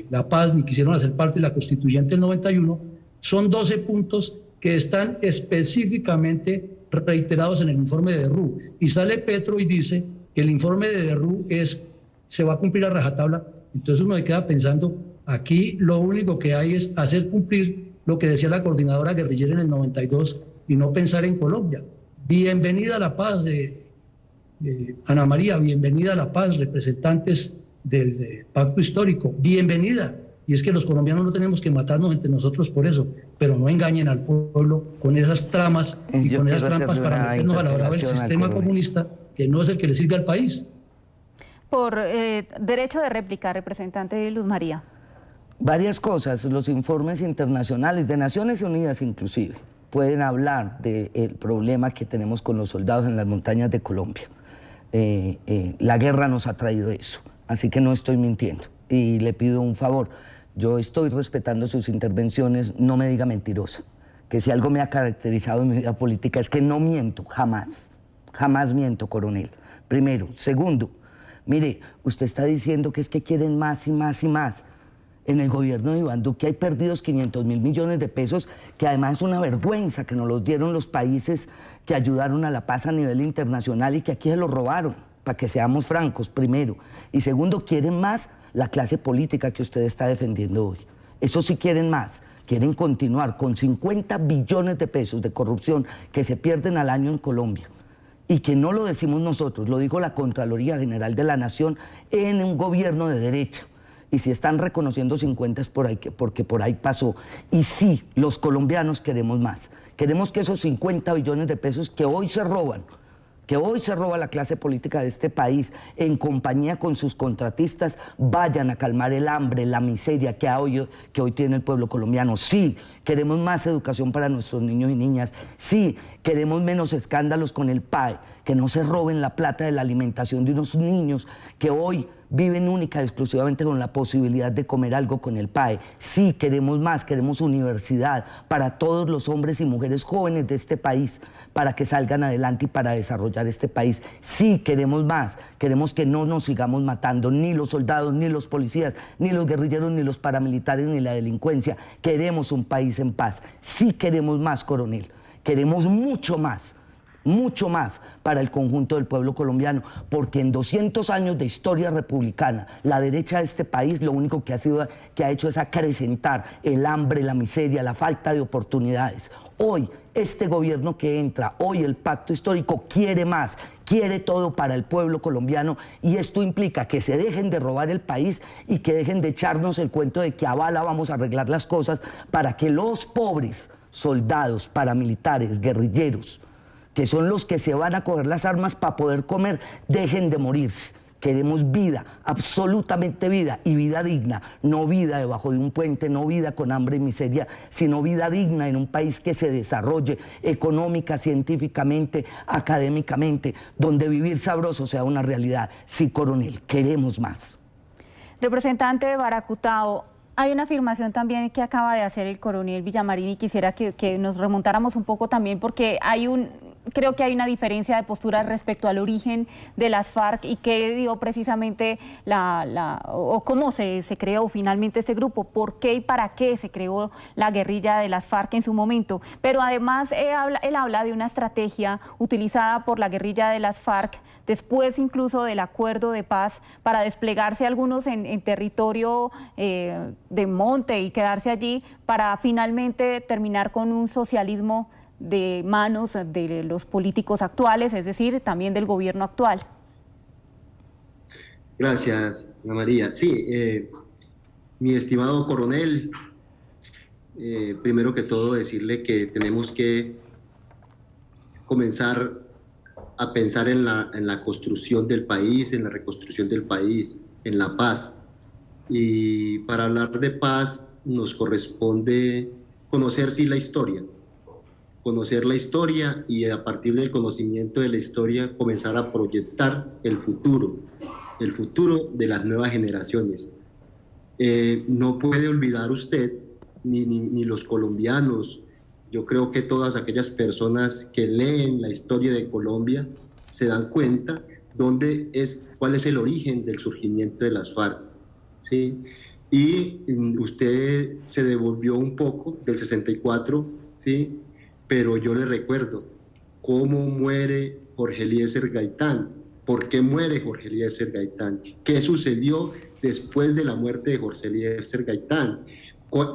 la paz ni quisieron hacer parte de la constituyente del 91, son 12 puntos que están específicamente reiterados en el informe de Derrú. Y sale Petro y dice que el informe de Derrú se va a cumplir a rajatabla. Entonces uno se queda pensando, aquí lo único que hay es hacer cumplir lo que decía la coordinadora guerrillera en el 92 y no pensar en Colombia. Bienvenida a la paz, Ana María, bienvenida a la paz, representantes del pacto histórico, bienvenida. Y es que los colombianos no tenemos que matarnos entre nosotros por eso, pero no engañen al pueblo con esas tramas y con esas trampas para meternos a la brava del sistema comunista que no es el que le sirve al país. Por derecho de réplica, representante Luz María. Varias cosas, los informes internacionales de Naciones Unidas inclusive pueden hablar del problema que tenemos con los soldados en las montañas de Colombia. La guerra nos ha traído eso, así que no estoy mintiendo. Y le pido un favor, yo estoy respetando sus intervenciones, no me diga mentirosa, que si algo me ha caracterizado en mi vida política es que no miento, jamás, jamás miento, coronel. Primero. Segundo, mire, usted está diciendo que es que quieren más y más y más. En el gobierno de Iván Duque hay perdidos 500.000 millones de pesos, que además es una vergüenza que nos los dieron los países que ayudaron a la paz a nivel internacional y que aquí se los robaron, para que seamos francos, primero. Y segundo, quieren más la clase política que usted está defendiendo hoy. Eso sí quieren más, quieren continuar con 50 billones de pesos de corrupción que se pierden al año en Colombia. Y que no lo decimos nosotros, lo dijo la Contraloría General de la Nación en un gobierno de derecha. Y si están reconociendo 50 es porque por ahí pasó. Y sí, los colombianos queremos más. Queremos que esos 50 billones de pesos que hoy se roban, que hoy se roba la clase política de este país en compañía con sus contratistas, vayan a calmar el hambre, la miseria que hoy tiene el pueblo colombiano. Sí, queremos más educación para nuestros niños y niñas. Sí, queremos menos escándalos con el PAE, que no se roben la plata de la alimentación de unos niños que hoy viven única y exclusivamente con la posibilidad de comer algo con el PAE. Sí, queremos más, queremos universidad para todos los hombres y mujeres jóvenes de este país, para que salgan adelante y para desarrollar este país. Sí, queremos más, queremos que no nos sigamos matando, ni los soldados, ni los policías, ni los guerrilleros, ni los paramilitares, ni la delincuencia. Queremos un país en paz. Sí queremos más, coronel, queremos mucho más para el conjunto del pueblo colombiano, porque en 200 años de historia republicana, la derecha de este país lo único que ha hecho es acrecentar el hambre, la miseria, la falta de oportunidades. Hoy, este gobierno que entra, hoy el pacto histórico quiere más, quiere todo para el pueblo colombiano, y esto implica que se dejen de robar el país y que dejen de echarnos el cuento de que a bala vamos a arreglar las cosas para que los pobres soldados, paramilitares, guerrilleros, que son los que se van a coger las armas para poder comer, dejen de morirse. Queremos vida, absolutamente vida, y vida digna, no vida debajo de un puente, no vida con hambre y miseria, sino vida digna en un país que se desarrolle económica, científicamente, académicamente, donde vivir sabroso sea una realidad. Sí, coronel, queremos más. Representante de Baracutao, hay una afirmación también que acaba de hacer el coronel Villamarín y quisiera que nos remontáramos un poco también, porque creo que hay una diferencia de postura respecto al origen de las FARC y qué dio precisamente o cómo se creó finalmente este grupo, por qué y para qué se creó la guerrilla de las FARC en su momento. Pero además él habla de una estrategia utilizada por la guerrilla de las FARC después incluso del acuerdo de paz para desplegarse algunos en territorio de monte y quedarse allí para finalmente terminar con un socialismo de manos de los políticos actuales, es decir, también del gobierno actual. Gracias, Ana María. Sí, mi estimado coronel, primero que todo decirle que tenemos que comenzar a pensar en la construcción del país, en la reconstrucción del país, en la paz. Y para hablar de paz nos corresponde conocer, sí, la historia. Conocer la historia y a partir del conocimiento de la historia comenzar a proyectar el futuro de las nuevas generaciones. No puede olvidar usted, ni los colombianos, yo creo que todas aquellas personas que leen la historia de Colombia se dan cuenta cuál es el origen del surgimiento de las FARC, ¿sí? Y usted se devolvió un poco del 64, ¿sí? Pero yo le recuerdo cómo muere Jorge Eliezer Gaitán. ¿Por qué muere Jorge Eliezer Gaitán? ¿Qué sucedió después de la muerte de Jorge Eliezer Gaitán?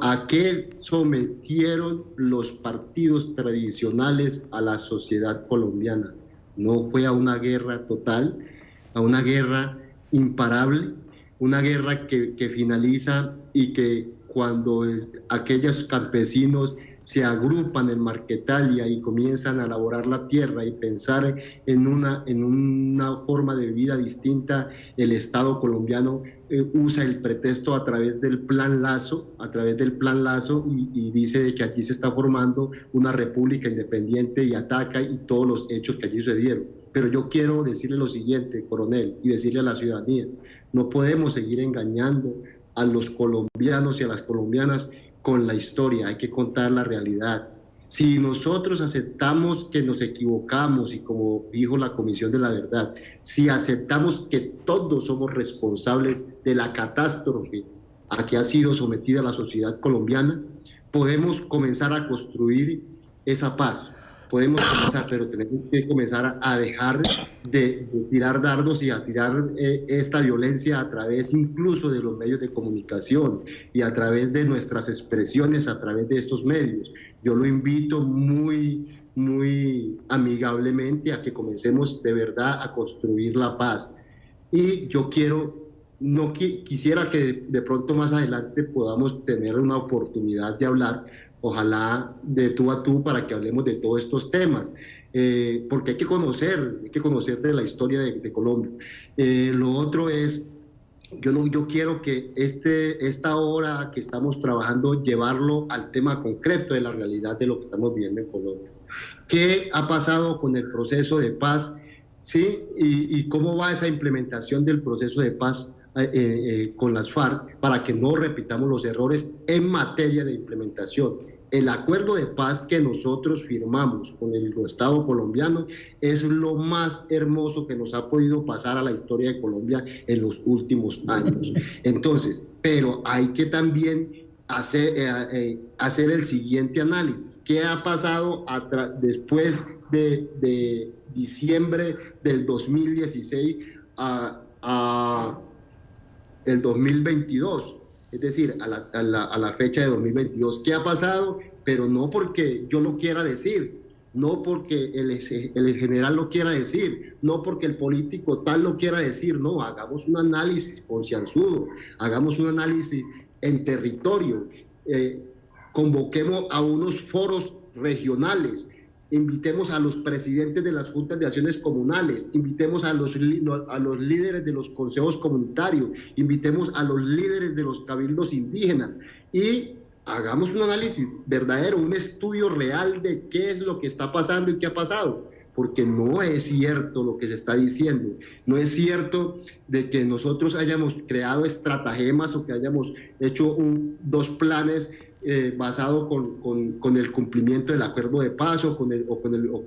¿A qué sometieron los partidos tradicionales a la sociedad colombiana? No fue a una guerra total, a una guerra imparable, una guerra que finaliza y que cuando aquellos campesinos se agrupan en Marquetalia y comienzan a laborar la tierra y pensar en una forma de vida distinta, el Estado colombiano usa el pretexto a través del Plan Lazo, y dice de que aquí se está formando una república independiente y ataca y todos los hechos que allí sucedieron. Pero yo quiero decirle lo siguiente, coronel, y decirle a la ciudadanía, no podemos seguir engañando a los colombianos y a las colombianas con la historia, hay que contar la realidad. Si nosotros aceptamos que nos equivocamos y como dijo la Comisión de la Verdad, si aceptamos que todos somos responsables de la catástrofe a que ha sido sometida la sociedad colombiana, podemos comenzar a construir esa paz. Podemos comenzar, pero tenemos que comenzar a dejar de tirar dardos y a tirar esta violencia a través incluso de los medios de comunicación y a través de nuestras expresiones, a través de estos medios. Yo lo invito muy amigablemente a que comencemos de verdad a construir la paz. Y yo quisiera que de pronto más adelante podamos tener una oportunidad de hablar, ojalá de tú a tú, para que hablemos de todos estos temas, porque hay que conocer de la historia de Colombia. Lo otro es, yo quiero que esta hora que estamos trabajando, llevarlo al tema concreto de la realidad de lo que estamos viviendo en Colombia. ¿Qué ha pasado con el proceso de paz? ¿Sí? Y cómo va esa implementación del proceso de paz con las FARC, para que no repitamos los errores en materia de implementación. El acuerdo de paz que nosotros firmamos con el Estado colombiano es lo más hermoso que nos ha podido pasar a la historia de Colombia en los últimos años. Entonces, pero hay que también hacer el siguiente análisis. ¿Qué ha pasado después de diciembre del 2016 a el 2022, es decir, a la fecha de 2022? ¿Qué ha pasado? Pero no porque yo lo quiera decir, no porque el general lo quiera decir, no porque el político tal lo quiera decir, no, hagamos un análisis concienzudo, hagamos un análisis en territorio, convoquemos a unos foros regionales, invitemos a los presidentes de las juntas de acciones comunales, invitemos a los líderes de los consejos comunitarios, invitemos a los líderes de los cabildos indígenas y hagamos un análisis verdadero, un estudio real de qué es lo que está pasando y qué ha pasado, porque no es cierto lo que se está diciendo, no es cierto de que nosotros hayamos creado estratagemas o que hayamos hecho dos planes basado con el cumplimiento del acuerdo de paz o con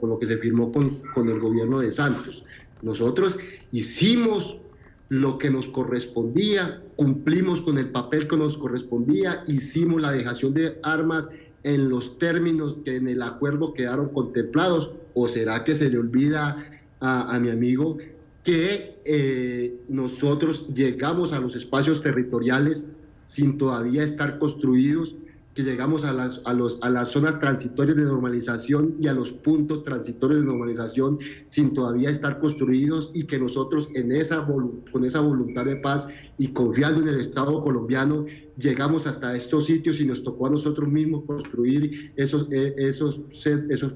lo que se firmó con el gobierno de Santos. Nosotros hicimos lo que nos correspondía, cumplimos con el papel que nos correspondía, hicimos la dejación de armas en los términos que en el acuerdo quedaron contemplados. ¿O será que se le olvida a mi amigo que nosotros llegamos a los espacios territoriales sin todavía estar construidos, que llegamos a las zonas transitorias de normalización y a los puntos transitorios de normalización sin todavía estar construidos, y que nosotros con esa voluntad de paz y confiando en el Estado colombiano llegamos hasta estos sitios y nos tocó a nosotros mismos construir esos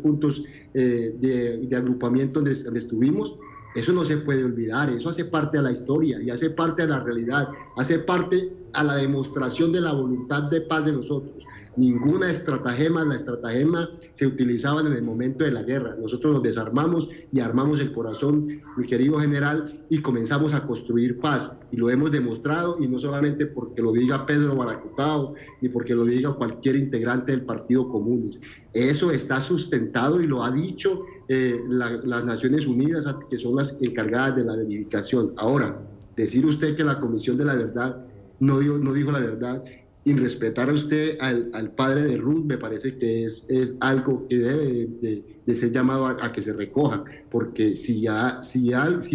puntos de agrupamiento donde estuvimos? Eso no se puede olvidar, eso hace parte de la historia y hace parte de la realidad, hace parte a la demostración de la voluntad de paz de nosotros. Ninguna estratagema, la estratagema se utilizaba en el momento de la guerra. Nosotros nos desarmamos y armamos el corazón, mi querido general, y comenzamos a construir paz. Y lo hemos demostrado, y no solamente porque lo diga Pedro Baracutao, ni porque lo diga cualquier integrante del Partido Comunes. Eso está sustentado y lo ha dicho las Naciones Unidas, que son las encargadas de la verificación. Ahora, decir usted que la Comisión de la Verdad no dijo la verdad, y respetar a usted al padre de Ruth, me parece que es algo que debe de ser llamado a que se recoja, porque si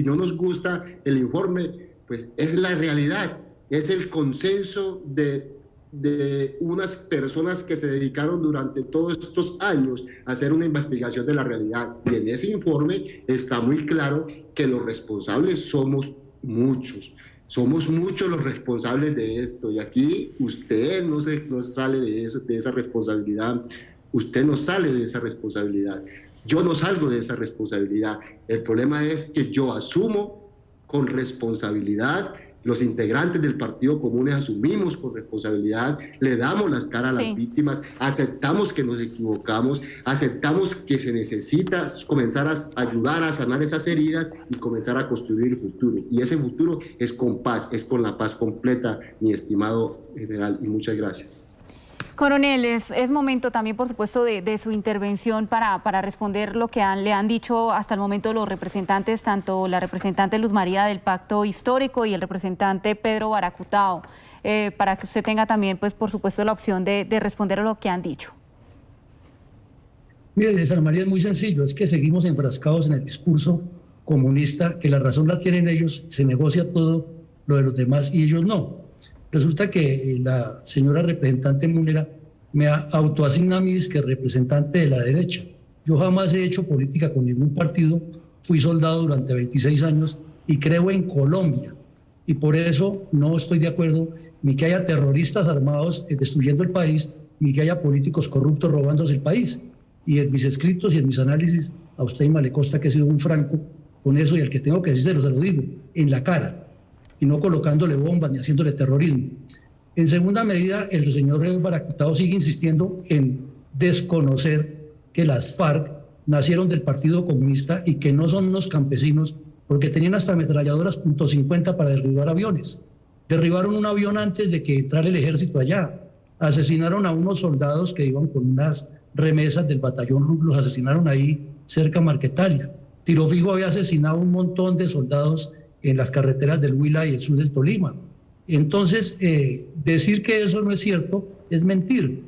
no nos gusta el informe, pues es la realidad, es el consenso de unas personas que se dedicaron durante todos estos años a hacer una investigación de la realidad, y en ese informe está muy claro que los responsables somos muchos. Somos muchos los responsables de esto y aquí usted no sale de esa responsabilidad, usted no sale de esa responsabilidad, yo no salgo de esa responsabilidad. El problema es que yo asumo con responsabilidad, los integrantes del Partido Comunes asumimos con responsabilidad, le damos las caras a las víctimas, aceptamos que nos equivocamos, aceptamos que se necesita comenzar a ayudar a sanar esas heridas y comenzar a construir el futuro. Y ese futuro es con paz, es con la paz completa, mi estimado general, y muchas gracias. Coronel, es momento también, por supuesto, de su intervención para responder lo que le han dicho hasta el momento los representantes, tanto la representante Luz María del Pacto Histórico y el representante Pedro Baracutao, para que usted tenga también, pues, por supuesto, la opción de responder a lo que han dicho. Mire, de Sara María, es muy sencillo, es que seguimos enfrascados en el discurso comunista, que la razón la tienen ellos, se negocia todo lo de los demás y ellos no. Resulta que la señora representante Múnera me autoasigna a mí que representante de la derecha. Yo jamás he hecho política con ningún partido, fui soldado durante 26 años y creo en Colombia. Y por eso no estoy de acuerdo ni que haya terroristas armados destruyendo el país, ni que haya políticos corruptos robándose el país. Y en mis escritos y en mis análisis, a usted y le consta que he sido un franco con eso, y al que tengo que decirlo, se lo digo, en la cara, y no colocándole bombas ni haciéndole terrorismo. En segunda medida, el señor Baracutao sigue insistiendo en desconocer que las FARC nacieron del Partido Comunista y que no son unos campesinos, porque tenían hasta ametralladoras .50 para derribar aviones. Derribaron un avión antes de que entrara el ejército allá. Asesinaron a unos soldados que iban con unas remesas del batallón RUC, los asesinaron ahí cerca a Marquetalia. Tiro Fijo había asesinado un montón de soldados en las carreteras del Huila y el sur del Tolima. Entonces, decir que eso no es cierto es mentir.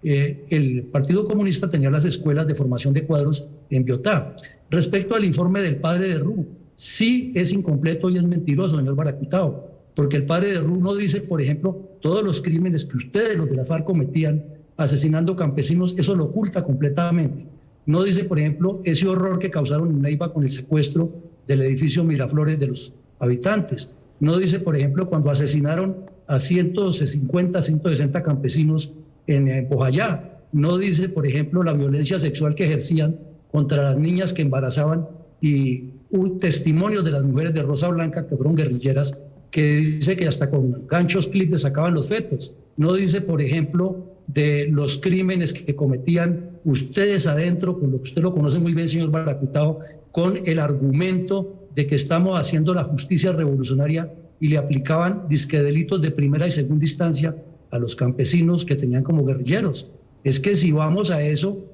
El Partido Comunista tenía las escuelas de formación de cuadros en Biotá. Respecto al informe del padre de Ru, sí es incompleto y es mentiroso, señor Baracutao, porque el padre de Ru no dice, por ejemplo, todos los crímenes que ustedes, los de la FARC, cometían asesinando campesinos, eso lo oculta completamente. No dice, por ejemplo, ese horror que causaron en Neiva con el secuestro del edificio Miraflores de los habitantes. No dice, por ejemplo, cuando asesinaron a 150, 160 campesinos en Bojayá. No dice, por ejemplo, la violencia sexual que ejercían contra las niñas que embarazaban y testimonios de las mujeres de Rosa Blanca que fueron guerrilleras, que dice que hasta con ganchos clip le sacaban los fetos. No dice, por ejemplo, de los crímenes que cometían ustedes adentro, con lo que usted lo conoce muy bien, señor Baracutao, con el argumento de que estamos haciendo la justicia revolucionaria y le aplicaban disque delitos de primera y segunda instancia a los campesinos que tenían como guerrilleros. Es que si vamos a eso,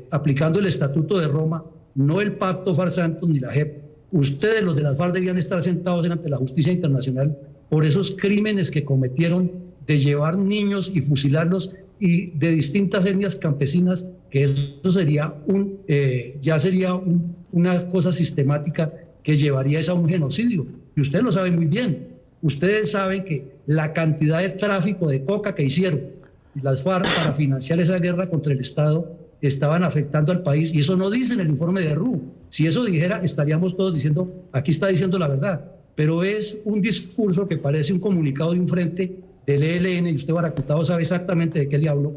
aplicando el Estatuto de Roma, no el Pacto FARC-Santos ni la JEP, ustedes, los de las FARC, debían estar sentados ante la justicia internacional por esos crímenes que cometieron de llevar niños y fusilarlos, y de distintas etnias campesinas, que eso sería una cosa sistemática que llevaría a un genocidio. Y usted lo sabe muy bien. Ustedes saben que la cantidad de tráfico de coca que hicieron las FARC para financiar esa guerra contra el Estado estaban afectando al país, y eso no dice en el informe de RU. Si eso dijera, estaríamos todos diciendo, aquí está diciendo la verdad, pero es un discurso que parece un comunicado de un frente del ELN, y usted, Baracutao, sabe exactamente de qué le hablo,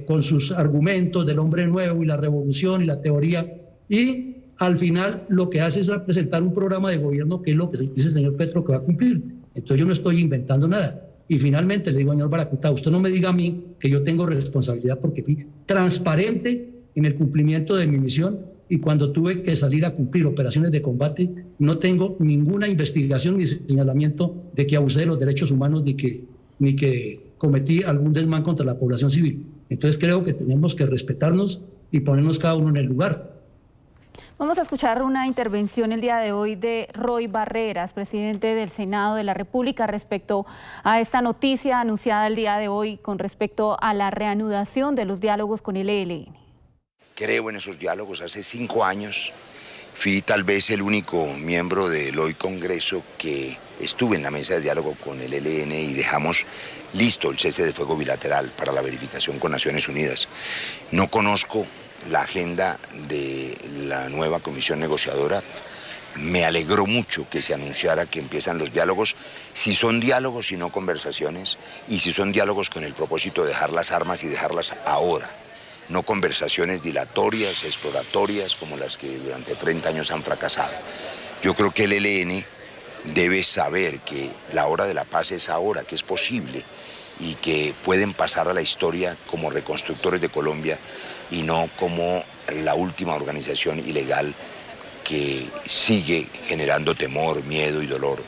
con sus argumentos del hombre nuevo y la revolución y la teoría, y al final lo que hace es presentar un programa de gobierno que es lo que dice el señor Petro que va a cumplir. Entonces yo no estoy inventando nada. Y finalmente le digo, señor Baracutao, usted no me diga a mí que yo tengo responsabilidad, porque fui transparente en el cumplimiento de mi misión, y cuando tuve que salir a cumplir operaciones de combate no tengo ninguna investigación ni señalamiento de que abusé de los derechos humanos ni que cometí algún desmán contra la población civil. Entonces creo que tenemos que respetarnos y ponernos cada uno en el lugar. Vamos a escuchar una intervención el día de hoy de Roy Barreras, presidente del Senado de la República, respecto a esta noticia anunciada el día de hoy con respecto a la reanudación de los diálogos con el ELN. Creo en esos diálogos. Hace 5 años fui tal vez el único miembro del hoy Congreso que estuve en la mesa de diálogo con el ELN y dejamos listo el cese de fuego bilateral para la verificación con Naciones Unidas. No conozco la agenda de la nueva comisión negociadora, me alegró mucho que se anunciara que empiezan los diálogos, si son diálogos y no conversaciones, y si son diálogos con el propósito de dejar las armas y dejarlas ahora, no conversaciones dilatorias, exploratorias, como las que durante 30 años han fracasado. Yo creo que el ELN debe saber que la hora de la paz es ahora, que es posible, y que pueden pasar a la historia como reconstructores de Colombia y no como la última organización ilegal que sigue generando temor, miedo y dolor.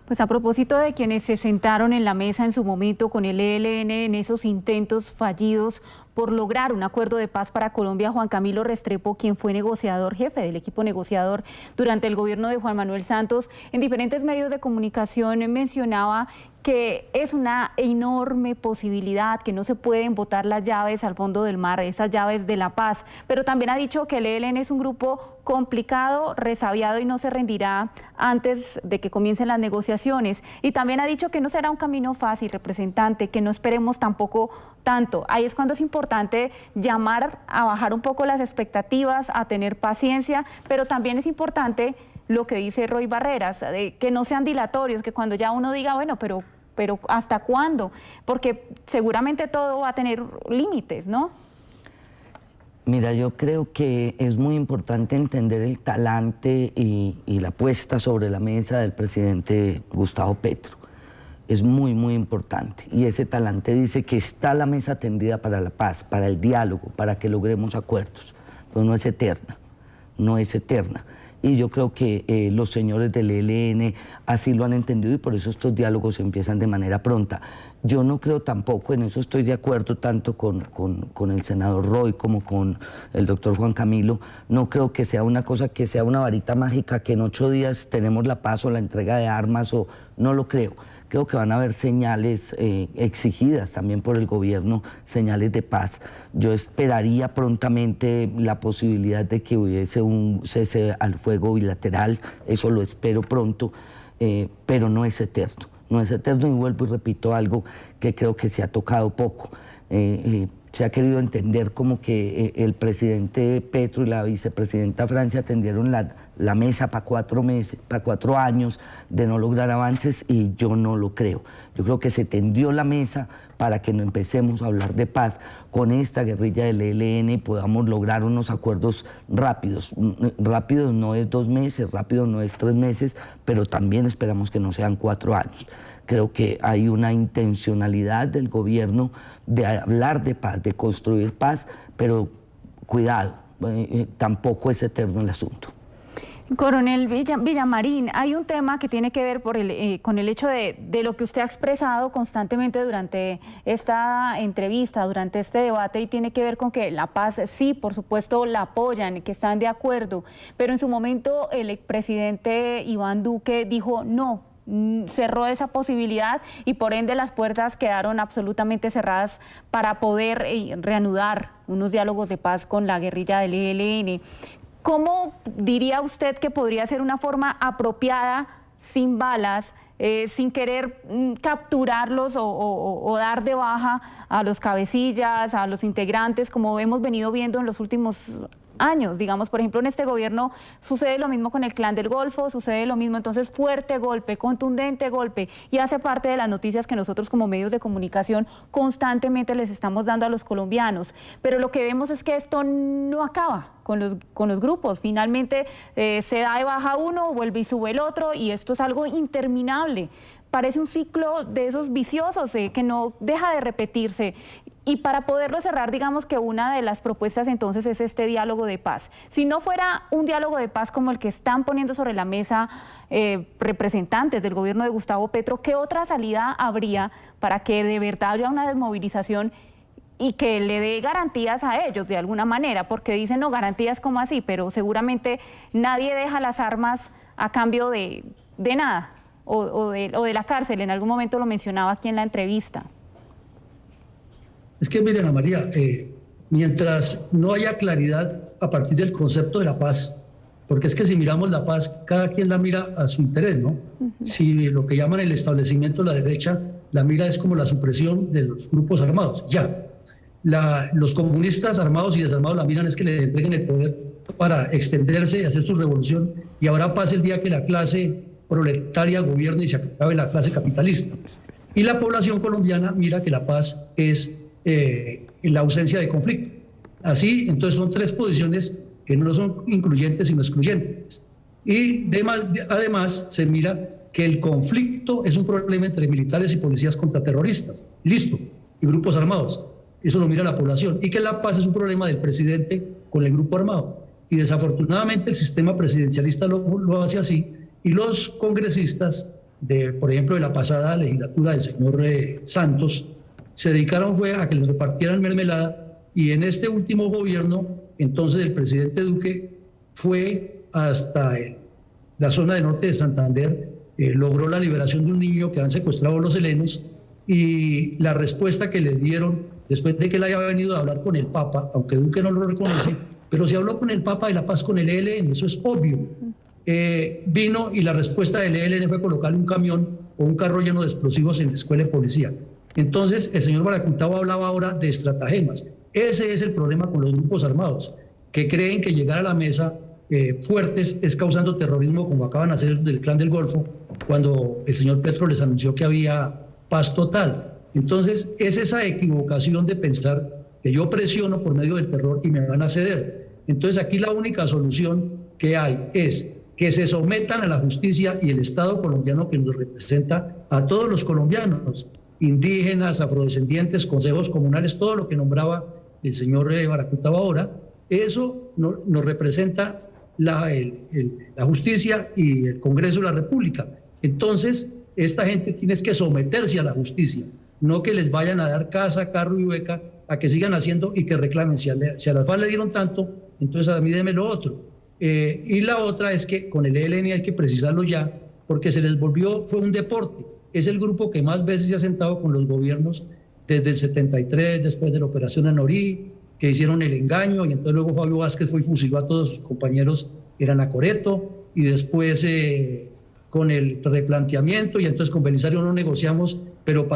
Pues a propósito de quienes se sentaron en la mesa en su momento con el ELN en esos intentos fallidos por lograr un acuerdo de paz para Colombia, Juan Camilo Restrepo, quien fue negociador, jefe del equipo negociador durante el gobierno de Juan Manuel Santos, en diferentes medios de comunicación mencionaba que es una enorme posibilidad, que no se pueden botar las llaves al fondo del mar, esas llaves de la paz, pero también ha dicho que el ELN es un grupo complicado, resabiado y no se rendirá antes de que comiencen las negociaciones. Y también ha dicho que no será un camino fácil, representante, que no esperemos tampoco tanto. Ahí es cuando es importante llamar a bajar un poco las expectativas, a tener paciencia, pero también es importante lo que dice Roy Barreras, de que no sean dilatorios, que cuando ya uno diga, bueno, pero ¿hasta cuándo? Porque seguramente todo va a tener límites, ¿no? Mira, yo creo que es muy importante entender el talante y la puesta sobre la mesa del presidente Gustavo Petro. Es muy, muy importante. Y ese talante dice que está la mesa tendida para la paz, para el diálogo, para que logremos acuerdos. Pero no es eterna, no es eterna. Y yo creo que los señores del ELN así lo han entendido y por eso estos diálogos empiezan de manera pronta. Yo no creo tampoco, en eso estoy de acuerdo tanto con el senador Roy como con el doctor Juan Camilo, no creo que sea una cosa, que sea una varita mágica, que en 8 días tenemos la paz o la entrega de armas, o no lo creo. Creo que van a haber señales exigidas también por el gobierno, señales de paz. Yo esperaría prontamente la posibilidad de que hubiese un cese al fuego bilateral, eso lo espero pronto, pero no es eterno. No es eterno, y vuelvo y repito algo que creo que se ha tocado poco. Se ha querido entender como que el presidente Petro y la vicepresidenta Francia tendieron la mesa para 4 meses, para 4 años de no lograr avances, y yo no lo creo. Yo creo que se tendió la mesa para que empecemos a hablar de paz con esta guerrilla del ELN y podamos lograr unos acuerdos rápidos. Rápido no es 2 meses, rápido no es 3 meses, pero también esperamos que no sean 4 años. Creo que hay una intencionalidad del gobierno de hablar de paz, de construir paz, pero cuidado, tampoco es eterno el asunto. Coronel Villamarín, hay un tema que tiene que ver con el hecho de lo que usted ha expresado constantemente durante esta entrevista, durante este debate, y tiene que ver con que la paz, sí, por supuesto, la apoyan, que están de acuerdo, pero en su momento el presidente Iván Duque dijo no, cerró esa posibilidad y por ende las puertas quedaron absolutamente cerradas para poder reanudar unos diálogos de paz con la guerrilla del ELN. ¿Cómo diría usted que podría ser una forma apropiada, sin balas, sin querer capturarlos o dar de baja a los cabecillas, a los integrantes, como hemos venido viendo en los últimos años? Digamos, por ejemplo, en este gobierno sucede lo mismo con el Clan del Golfo, sucede lo mismo, entonces fuerte golpe, contundente golpe, y hace parte de las noticias que nosotros como medios de comunicación constantemente les estamos dando a los colombianos. Pero lo que vemos es que esto no acaba con los grupos. Finalmente se da de baja uno, vuelve y sube el otro, y esto es algo interminable. Parece un ciclo de esos viciosos que no deja de repetirse. Y para poderlo cerrar, digamos que una de las propuestas entonces es este diálogo de paz. Si no fuera un diálogo de paz como el que están poniendo sobre la mesa representantes del gobierno de Gustavo Petro, ¿qué otra salida habría para que de verdad haya una desmovilización y que le dé garantías a ellos de alguna manera? Porque dicen, no, garantías como así, pero seguramente nadie deja las armas a cambio de nada, o de la cárcel. En algún momento lo mencionaba aquí en la entrevista. Es que miren, Ana María, mientras no haya claridad a partir del concepto de la paz, porque es que si miramos la paz, cada quien la mira a su interés, ¿no? Si lo que llaman el establecimiento de la derecha, la mira es como la supresión de los grupos armados, ya. Los comunistas armados y desarmados la miran es que le entreguen el poder para extenderse y hacer su revolución, y habrá paz el día que la clase proletaria gobierne y se acabe la clase capitalista. Y la población colombiana mira que la paz es la ausencia de conflicto. Así, entonces son tres posiciones que no son incluyentes sino excluyentes. Y además se mira que el conflicto es un problema entre militares y policías contra terroristas, listo, y grupos armados. Eso lo mira la población. Y que la paz es un problema del presidente con el grupo armado. Y desafortunadamente el sistema presidencialista lo hace así, y los congresistas, por ejemplo, de la pasada legislatura del señor Santos, se dedicaron fue a que les repartieran mermelada, y en este último gobierno, entonces el presidente Duque fue hasta la zona del norte de Santander, logró la liberación de un niño que han secuestrado los helenos, y la respuesta que le dieron, después de que él haya venido a hablar con el Papa, aunque Duque no lo reconoce, pero se habló con el Papa de la paz con el ELN, eso es obvio. Vino y la respuesta del ELN fue colocarle un camión o un carro lleno de explosivos en la escuela de policía. Entonces, el señor Baracutao hablaba ahora de estratagemas. Ese es el problema con los grupos armados, que creen que llegar a la mesa fuertes es causando terrorismo, como acaban de hacer del Clan del Golfo, cuando el señor Petro les anunció que había paz total. Entonces, es esa equivocación de pensar que yo presiono por medio del terror y me van a ceder. Entonces, aquí la única solución que hay es que se sometan a la justicia y el Estado colombiano, que nos representa a todos los colombianos, indígenas, afrodescendientes, consejos comunales, todo lo que nombraba el señor Baracutao ahora, eso nos representa la justicia y el Congreso de la República. Entonces, esta gente tiene que someterse a la justicia, no que les vayan a dar casa, carro y beca, a que sigan haciendo y que reclamen. Si a las FARC le dieron tanto, entonces a mí déme lo otro. Y la otra es que con el ELN hay que precisarlo ya, porque se les volvió, fue un deporte. Es el grupo que más veces se ha sentado con los gobiernos desde el 73, después de la operación Anorí, que hicieron el engaño, y entonces luego Fabio Vázquez fue y fusiló a todos sus compañeros, eran a Coreto, y después con el replanteamiento, y entonces con Belisario no negociamos, pero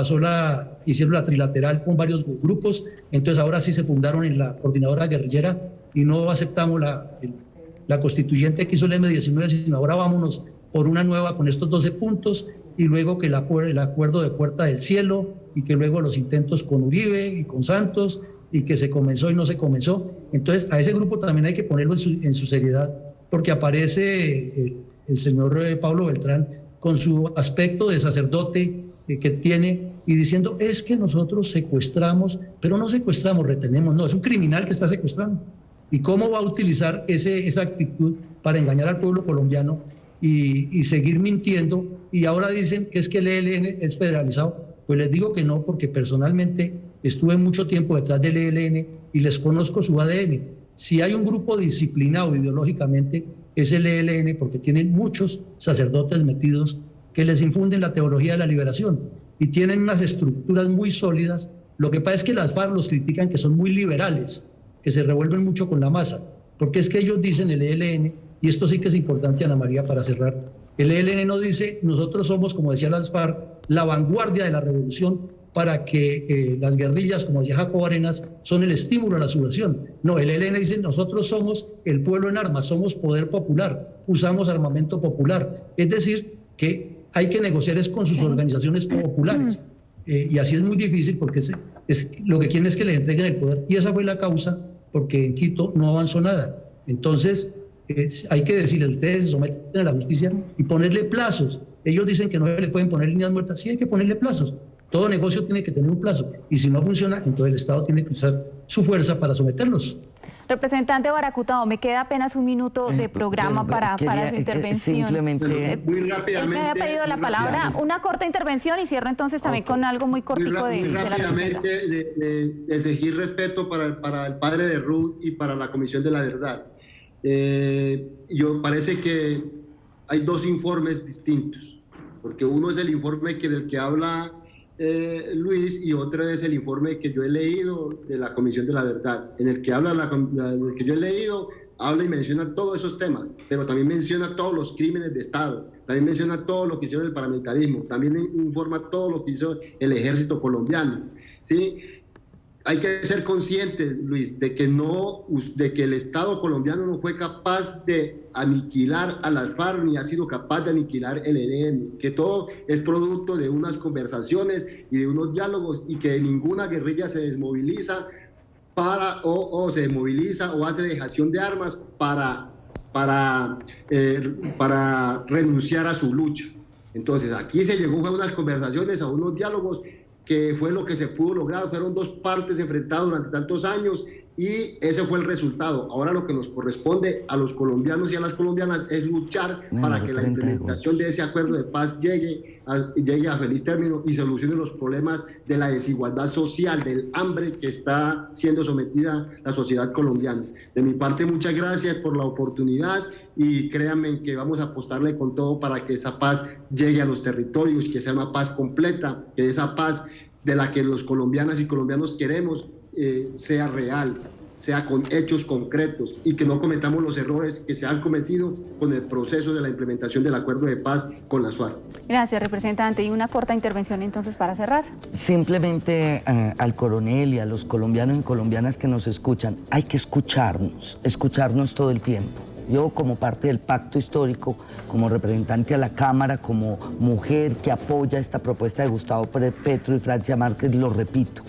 hicieron la trilateral con varios grupos, entonces ahora sí se fundaron en la coordinadora guerrillera y no aceptamos la constituyente que hizo el M-19, sino ahora vámonos por una nueva con estos 12 puntos, y luego que el acuerdo de Puerta del Cielo, y que luego los intentos con Uribe y con Santos, y que se comenzó y no se comenzó. Entonces a ese grupo también hay que ponerlo en su seriedad, porque aparece el señor Pablo Beltrán con su aspecto de sacerdote que tiene, y diciendo, es que nosotros secuestramos, pero no secuestramos, retenemos, no, es un criminal que está secuestrando. ¿Y cómo va a utilizar esa actitud para engañar al pueblo colombiano y seguir mintiendo? Y ahora dicen que es que el ELN es federalizado. Pues les digo que no, porque personalmente estuve mucho tiempo detrás del ELN y les conozco su ADN. Si hay un grupo disciplinado ideológicamente, es el ELN, porque tienen muchos sacerdotes metidos que les infunden la teología de la liberación y tienen unas estructuras muy sólidas. Lo que pasa es que las FARC los critican, que son muy liberales, que se revuelven mucho con la masa, porque es que ellos dicen el ELN, y esto sí que es importante, Ana María, para cerrar, el ELN no dice, nosotros somos, como decía las FARC, la vanguardia de la revolución, para que las guerrillas, como decía Jacobo Arenas, son el estímulo a la subversión. No, el ELN dice, nosotros somos el pueblo en armas, somos poder popular, usamos armamento popular, es decir, que hay que negociar es con sus organizaciones populares, y así es muy difícil, porque lo que quieren es que le entreguen el poder, y esa fue la causa, porque en Quito no avanzó nada. Entonces, hay que decirle, ustedes se someten a la justicia y ponerle plazos. Ellos dicen que no le pueden poner líneas muertas, sí hay que ponerle plazos. Todo negocio tiene que tener un plazo, y si no funciona, entonces el Estado tiene que usar su fuerza para someterlos. Representante Baracutao, me queda apenas un minuto de programa para su intervención. Simplemente muy rápidamente. Me había pedido la palabra, una corta intervención, y cierro entonces también con algo muy cortico muy rápidamente, de exigir respeto para el padre de Ruth y para la Comisión de la Verdad. Parece que hay dos informes distintos, porque uno es el informe del que habla Luis, y otro es el informe que yo he leído de la Comisión de la Verdad, en el que que yo he leído, habla y menciona todos esos temas, pero también menciona todos los crímenes de Estado, también menciona todo lo que hicieron el paramilitarismo, también informa todo lo que hizo el ejército colombiano, ¿sí? hay que ser conscientes, Luis, de que el Estado colombiano no fue capaz de aniquilar a las FARC ni ha sido capaz de aniquilar el ELN, que todo es producto de unas conversaciones y de unos diálogos, y que ninguna guerrilla se desmoviliza o se desmoviliza o hace dejación de armas para renunciar a su lucha. Entonces aquí se llegó a unas conversaciones, a unos diálogos, que fue lo que se pudo lograr. Fueron dos partes enfrentadas durante tantos años y ese fue el resultado. Ahora lo que nos corresponde a los colombianos y a las colombianas es luchar para que la implementación de ese acuerdo de paz llegue a feliz término y solucione los problemas de la desigualdad social, del hambre que está siendo sometida la sociedad colombiana. De mi parte, muchas gracias por la oportunidad y créanme que vamos a apostarle con todo para que esa paz llegue a los territorios, que sea una paz completa, que esa paz de la que los colombianas y colombianos queremos sea real, sea con hechos concretos y que no cometamos los errores que se han cometido con el proceso de la implementación del acuerdo de paz con las FARC. Gracias, representante. Y una corta intervención entonces para cerrar. Simplemente al coronel y a los colombianos y colombianas que nos escuchan, hay que escucharnos todo el tiempo. Yo, como parte del pacto histórico, como representante a la Cámara, como mujer que apoya esta propuesta de Gustavo Petro y Francia Márquez, lo repito,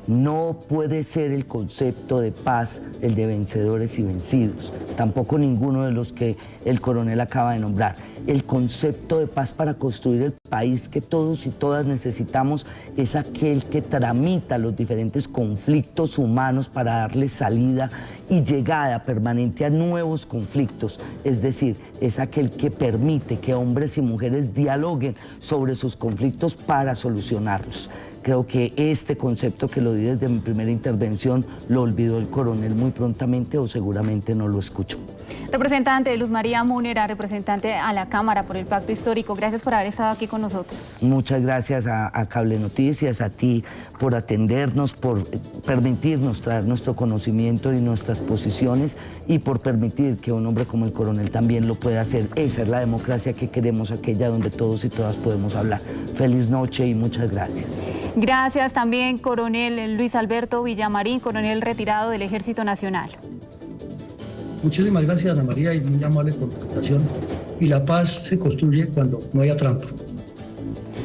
no puede ser el concepto de paz el de vencedores y vencidos, tampoco ninguno de los que el coronel acaba de nombrar. El concepto de paz para construir el país que todos y todas necesitamos es aquel que tramita los diferentes conflictos humanos para darle salida y llegada permanente a nuevos conflictos. Es decir, es aquel que permite que hombres y mujeres dialoguen sobre sus conflictos para solucionarlos. Creo que este concepto, que lo di desde mi primera intervención, lo olvidó el coronel muy prontamente o seguramente no lo escuchó. Representante Luz María Múnera, representante a la Cámara por el Pacto Histórico, gracias por haber estado aquí con nosotros. Muchas gracias a Cable Noticias, a ti por atendernos, por permitirnos traer nuestro conocimiento y nuestras posiciones y por permitir que un hombre como el coronel también lo pueda hacer. Esa es la democracia que queremos, aquella donde todos y todas podemos hablar. Feliz noche y muchas gracias. Gracias también, coronel Luis Alberto Villamarín, coronel retirado del Ejército Nacional. Muchísimas gracias, Ana María, y muy amable por la invitación. Y la paz se construye cuando no haya trampa.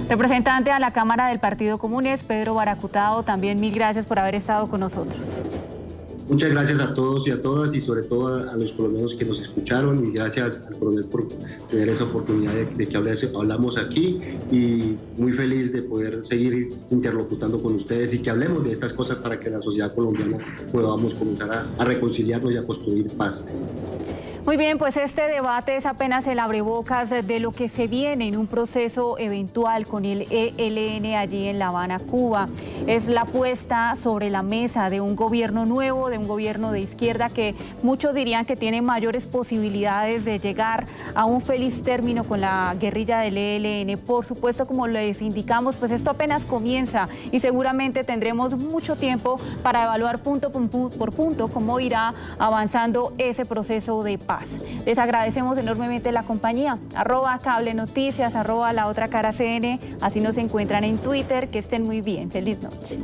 Representante a la Cámara del Partido Comunes, Pedro Baracutao, también mil gracias por haber estado con nosotros. Muchas gracias a todos y a todas y sobre todo a los colombianos que nos escucharon, y gracias al coronel por tener esa oportunidad de que hablamos aquí, y muy feliz de poder seguir interlocutando con ustedes y que hablemos de estas cosas para que la sociedad colombiana podamos comenzar a reconciliarnos y a construir paz. Muy bien, pues este debate es apenas el abrebocas de lo que se viene en un proceso eventual con el ELN allí en La Habana, Cuba. Es la puesta sobre la mesa de un gobierno nuevo, de un gobierno de izquierda que muchos dirían que tiene mayores posibilidades de llegar a un feliz término con la guerrilla del ELN. Por supuesto, como les indicamos, pues esto apenas comienza y seguramente tendremos mucho tiempo para evaluar punto por punto cómo irá avanzando ese proceso de paz. Les agradecemos enormemente la compañía. @Cable Noticias, @La Otra Cara CN. Así nos encuentran en Twitter. Que estén muy bien. Feliz noche.